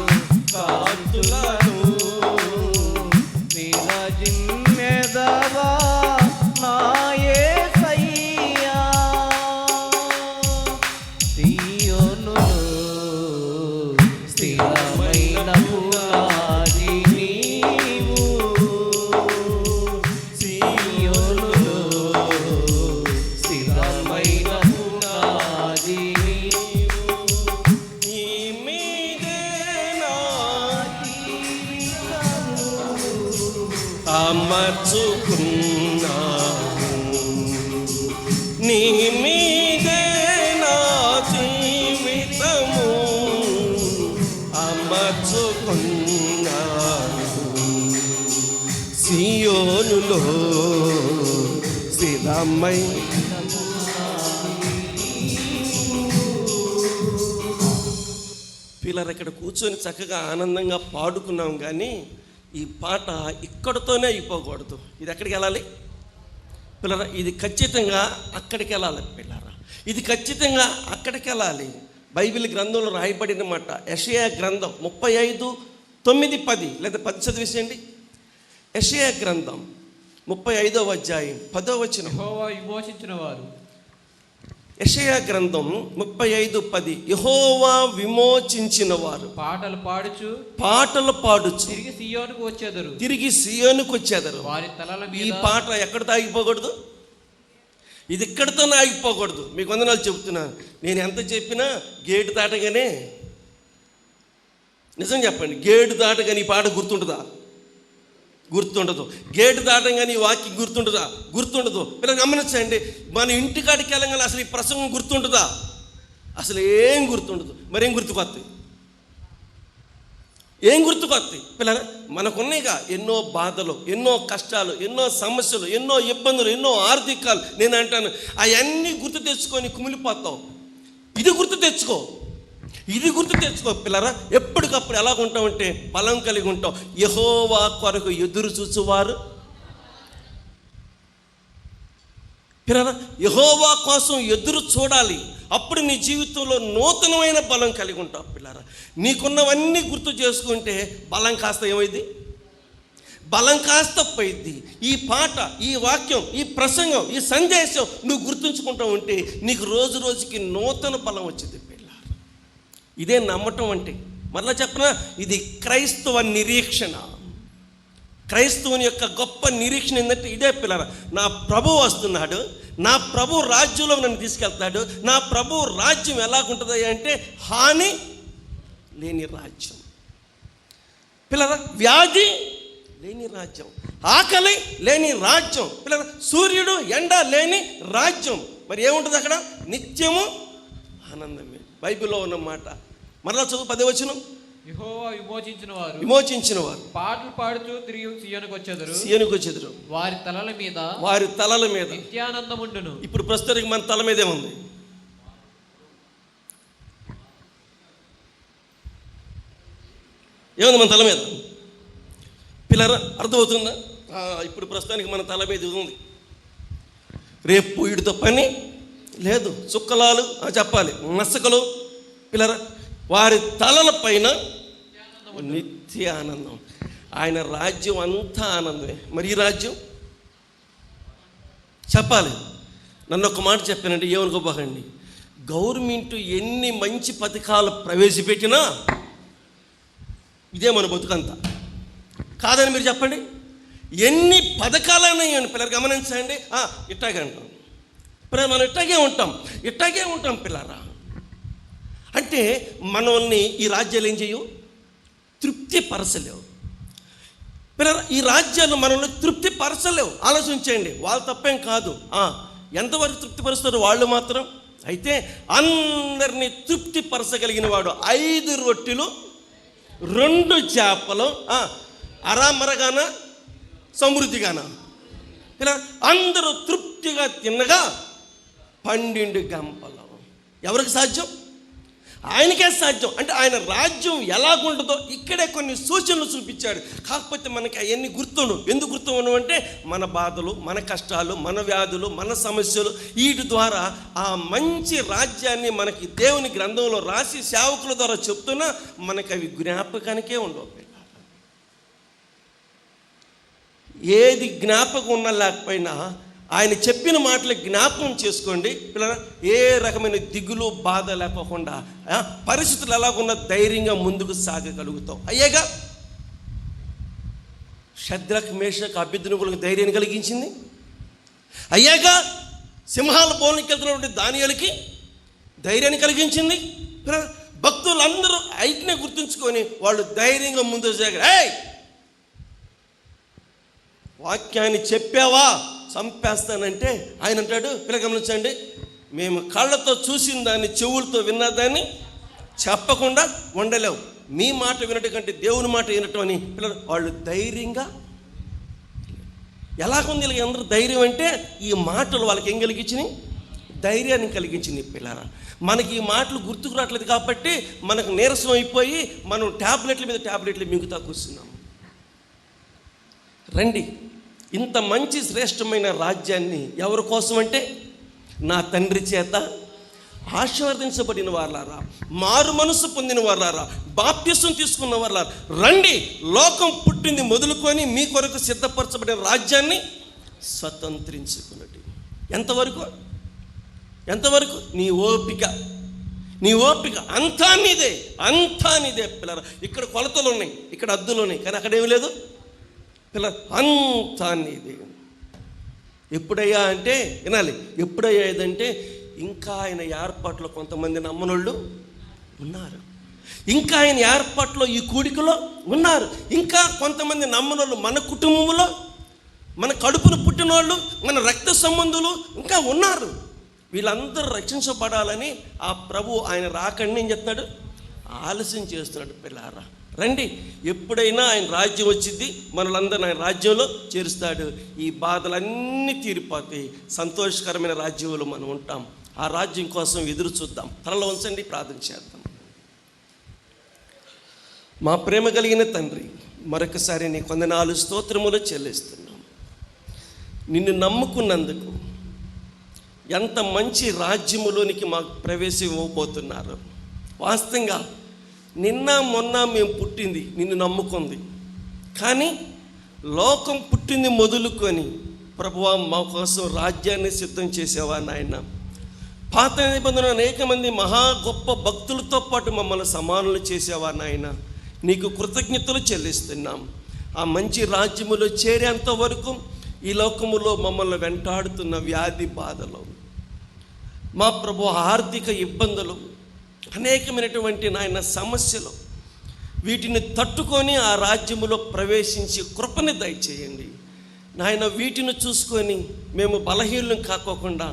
కాంతులను విరాజిమ్మెదవా నా యేసయ్యా. సీయోనులో స్థిరమైన పునాది నీవు, సీయోనులో స్థిరమైన పునాది నీవు. నీ మీదే నా అమర్చుకున్నాను, నీ మీదే నా జీవితము అమర్చుకున్నాను. సియోనులో స్థిరమై పిల్లలు ఇక్కడ కూర్చొని చక్కగా ఆనందంగా పాడుకున్నాం, కానీ ఈ పాట ఇక్కడితోనే అయిపోకూడదు. ఇది ఎక్కడికి వెళ్ళాలి పిల్లరా? ఇది ఖచ్చితంగా అక్కడికి వెళ్ళాలి పిల్లరా. ఇది ఖచ్చితంగా అక్కడికి వెళ్ళాలి. బైబిల్ గ్రంథంలో రాయబడిన మాట, యెషయా గ్రంథం 35:9-10 లేదా 10 చదివేసేయండి. యెషయా గ్రంథం 35వ అధ్యాయం 10వ వచనం. యెహోవా విమోచించిన వారు, యెషయా గ్రంథం 35:10. యెహోవా విమోచించిన వారు పాటలు పాడుచు తిరిగి సియోనుకు వచ్చేదరు. వారి తలల ఈ మీద పాట ఎక్కడితో ఆగిపోకూడదు, ఇది ఇక్కడితోనే ఆగిపోకూడదు. మీకు వందనాలు చెబుతున్నాను. నేను ఎంత చెప్పినా గేటు దాటగానే, నిజం చెప్పండి, గేటు దాటగానే ఈ పాట గుర్తుంటుందా? గుర్తుండదు. గేటు దాటంగానే ఈ వాక్యం గుర్తుంటుందా? గుర్తుండదు. పిల్లలు గమనించండి, మన ఇంటికాడికి వెళ్ళగానే అసలు ఈ ప్రసంగం గుర్తుంటుందా? అసలు ఏం గుర్తుండదు. మరేం గుర్తుకొస్తాయి? ఏం గుర్తుకొస్తాయి పిల్లలు? మనకున్నాయిగా ఎన్నో బాధలు, ఎన్నో కష్టాలు, ఎన్నో సమస్యలు, ఎన్నో ఇబ్బందులు, ఎన్నో ఆర్థికాలు. నేను అంటాను అవన్నీ గుర్తు తెచ్చుకొని కుమిలిపోతావు. ఇది గుర్తు తెచ్చుకో. ఇది గుర్తు తెచ్చుకో పిల్లరా. ఎప్పటికప్పుడు ఎలా ఉంటామంటే బలం కలిగి ఉంటాం. యెహోవా కొరకు ఎదురు చూచువారు పిల్లరా, యెహోవా కోసం ఎదురు చూడాలి. అప్పుడు నీ జీవితంలో నూతనమైన బలం కలిగి ఉంటావు పిల్లరా. నీకున్నవన్నీ గుర్తు చేసుకుంటే బలం కాస్త ఏమైంది? బలం కాస్త పోయిద్ది. ఈ పాట, ఈ వాక్యం, ఈ ప్రసంగం, ఈ సందేశం నువ్వు గుర్తుంచుకుంటూ ఉంటే నీకు రోజు రోజుకి నూతన బలం వచ్చింది పిల్లరా. ఇదే నమ్మటం అంటే. మరలా చెప్పనా, ఇది క్రైస్తవ నిరీక్షణ. క్రైస్తవుని యొక్క గొప్ప నిరీక్షణ ఏంటంటే ఇదే పిల్లరా. నా ప్రభు వస్తున్నాడు, నా ప్రభు రాజ్యంలో నన్ను తీసుకెళ్తాడు. నా ప్రభు రాజ్యం ఎలాగుంటుంది అంటే హాని లేని రాజ్యం పిల్లరా. వ్యాధి లేని రాజ్యం, ఆకలి లేని రాజ్యం పిల్లరా. సూర్యుడు ఎండ లేని రాజ్యం. మరి ఏముంటుంది అక్కడ? నిత్యము ఆనందమే. బైబిల్లో ఉన్న మాట. మరలా చదువు 10వ వచనం. యెహోవా విమోచించిన వారు పాటలు పాడుతూ తిరిగి సీయోనుకు వచ్చెదరు. వారి తలల మీద నిత్యానందముండును. ఇప్పుడు ప్రస్తుతానికి మన తల మీదే ఉంది. ఏముంది మన తల మీద పిల్లరా? అర్థమవుతుందా? ఇప్పుడు ప్రస్తుతానికి మన తల మీద ఉంది. రేపు వీడితో పని లేదు. చుక్కలాలు చెప్పాలి, మసకలు పిల్లరా. వారి తలల పైన నిత్య ఆనందం. ఆయన రాజ్యం అంతా ఆనందమే. మరి ఈ రాజ్యం చెప్పాలి. నన్ను ఒక మాట చెప్పానండి, ఏమనుకోబాకండి. గవర్నమెంట్ ఎన్ని మంచి పథకాలు ప్రవేశపెట్టినా ఇదే మన బతుకంతా కాదని మీరు చెప్పండి. ఎన్ని పథకాలైనా పిల్లలు గమనించండి. ఇట్టాగే అంటాం పిల్లలు, మనం ఇట్టాగే ఉంటాం పిల్లరా. అంటే మనల్ని ఈ రాజ్యాలు ఏం చేయవు? తృప్తిపరచలేవు పిల్లరా. ఈ రాజ్యాలు మనల్ని తృప్తిపరచలేవు. ఆలోచించండి, వాళ్ళు తప్పేం కాదు. ఎంతవరకు తృప్తిపరుస్తారు వాళ్ళు మాత్రం. అయితే అందరినీ తృప్తిపరచగలిగిన వాడు 5 రొట్టెలు 2 చేపలు అరామరగాన సమృద్ధిగాన ఇలా అందరూ తృప్తిగా తిన్నగా 12 గంపలు. ఎవరికి సాధ్యం? ఆయనకే సాధ్యం. అంటే ఆయన రాజ్యం ఎలాగుంటుందో ఇక్కడే కొన్ని సూచనలు చూపించాడు. కాకపోతే మనకి అవన్నీ గుర్తుండు. ఎందుకు గుర్తుండవు అంటే మన బాధలు, మన కష్టాలు, మన వ్యాధులు, మన సమస్యలు, వీటి ద్వారా ఆ మంచి రాజ్యాన్ని మనకి దేవుని గ్రంథంలో రాసి సేవకుల ద్వారా చెప్తున్నా మనకి అవి జ్ఞాపకానికే ఉండవు. ఏది జ్ఞాపకం ఉన్నా లేకపోయినా ఆయన చెప్పిన మాటలు జ్ఞాపకం చేసుకోండి పిల్లలు. ఏ రకమైన దిగులు, బాధ లేకోకుండా పరిస్థితులు ఎలాగున్నా ధైర్యంగా ముందుకు సాగగలుగుతాం. అయ్యేగా షద్రక్, మేషక్, అబేద్నెగోలకు ధైర్యాన్ని కలిగించింది. అయ్యాగా సింహాల బోన్కి వెళ్తున్నటువంటి దానియేలుకి ధైర్యాన్ని కలిగించింది. భక్తులందరూ ఐట్నే గుర్తుంచుకొని వాళ్ళు ధైర్యంగా ముందుకు సాగారు. వాక్యాన్ని చెప్పావా చంపేస్తానంటే ఆయన అంటాడు, పిల్లలు గమనించండి, మేము కళ్ళతో చూసిన దాన్ని, చెవులతో విన్నదాన్ని చెప్పకుండా ఉండలేవు. మీ మాట వినటం కంటే దేవుని మాట వినటం అని పిల్లలు వాళ్ళు ధైర్యంగా. ఎలాగుంది వీళ్ళకి అందరూ ధైర్యం అంటే ఈ మాటలు వాళ్ళకి ఏం కలిగించినాయి? ధైర్యాన్ని కలిగించింది పిల్లరా. మనకి ఈ మాటలు గుర్తుకు రావట్లేదు కాబట్టి మనకు నీరసం అయిపోయి మనం ట్యాబ్లెట్ల మీద ట్యాబ్లెట్లు మింగుతా కూర్చున్నాం. రండి, ఇంత మంచి శ్రేష్టమైన రాజ్యాన్ని ఎవరి కోసం అంటే నా తండ్రి చేత ఆశీర్వదించబడిన వాళ్ళారా, మారు మనసు పొందిన వాళ్ళారా, బాప్తిసం తీసుకున్న వాళ్ళారా, రండి, లోకం పుట్టింది మొదలుకొని మీ కొరకు సిద్ధపరచబడిన రాజ్యాన్ని స్వతంత్రించుకున్నట్టు. ఎంతవరకు నీ ఓపిక అంతా నీదే పిల్లరా. ఇక్కడ కొలతలు ఉన్నాయి, ఇక్కడ అద్దులు ఉన్నాయి, కానీ అక్కడేమి లేదు పిల్లలు, అంతా నీదే. ఎప్పుడయ్యా అంటే వినాలి, ఎప్పుడయ్యా ఇదంటే ఇంకా ఆయన ఏర్పాట్లో కొంతమంది నమ్మనోళ్ళు ఉన్నారు, ఇంకా ఆయన ఏర్పాట్లో ఈ కూడికలో ఉన్నారు, ఇంకా కొంతమంది నమ్మనోళ్ళు మన కుటుంబంలో, మన కడుపును పుట్టినోళ్ళు, మన రక్త సంబంధులు ఇంకా ఉన్నారు. వీళ్ళందరూ రక్షించబడాలని ఆ ప్రభు ఆయన రాకండి ఏం చెప్తున్నాడు? ఆలస్యం చేస్తున్నాడు. పిల్లారా రండి, ఎప్పుడైనా ఆయన రాజ్యం వచ్చింది, మనలందరినీ ఆయన రాజ్యంలో చేరుస్తాడు. ఈ బాధలన్నీ తీరిపోతాయి, సంతోషకరమైన రాజ్యంలో మనం ఉంటాం. ఆ రాజ్యం కోసం ఎదురు చూద్దాం. తనలో ఉంచండి, ప్రార్థన చేద్దాం. మా ప్రేమ కలిగిన తండ్రి, మరొకసారి నీ వందనాలు స్తోత్రములు చెల్లిస్తున్నాం. నిన్ను నమ్ముకున్నందుకు ఎంత మంచి రాజ్యములోనికి మాకు ప్రవేశం ఇవ్వబోతున్నారు. వాస్తవంగా నిన్న మొన్న మేము పుట్టింది నిన్ను నమ్ముకుంది, కానీ లోకం పుట్టింది మొదలుకొని ప్రభువా మా కోసం రాజ్యాన్ని సిద్ధం చేసేవా నాయన. పాత నిబంధనలో అనేక మంది మహా గొప్ప భక్తులతో పాటు మమ్మల్ని సమానులు చేసేవా నాయన. నీకు కృతజ్ఞతలు చెల్లిస్తున్నాం. ఆ మంచి రాజ్యములో చేరేంత వరకు ఈ లోకములో మమ్మల్ని వెంటాడుతున్న వ్యాధి బాధలు, మా ప్రభు ఆర్థిక ఇబ్బందులు, అనేకమైనటువంటి నాయన సమస్యలు, వీటిని తట్టుకొని ఆ రాజ్యములో ప్రవేశించి కృపని దయచేయండి నాయన. వీటిని చూసుకొని మేము బలహీనం కాకోకుండా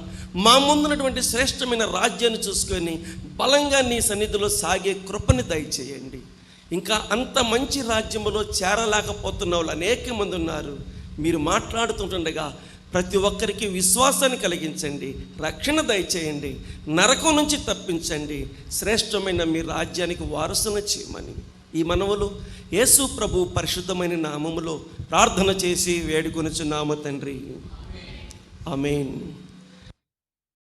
మా ముందున్నటువంటి శ్రేష్టమైన రాజ్యాన్ని చూసుకొని బలంగా నీ సన్నిధిలో సాగే కృపని దయచేయండి. ఇంకా అంత మంచి రాజ్యములో చేరలేకపోతున్న వాళ్ళు అనేక మంది ఉన్నారు. మీరు మాట్లాడుతుంటుండగా ప్రతి ఒక్కరికి విశ్వాసాన్ని కలిగించండి, రక్షణ దయచేయండి, నరకం నుంచి తప్పించండి, శ్రేష్టమైన మీ రాజ్యానికి వారసును చేయమని ఈ మనవులు యేసు ప్రభు పరిశుద్ధమైన నామములో ప్రార్థన చేసి వేడుకొనుచున్నాము తండ్రి. ఆమేన్.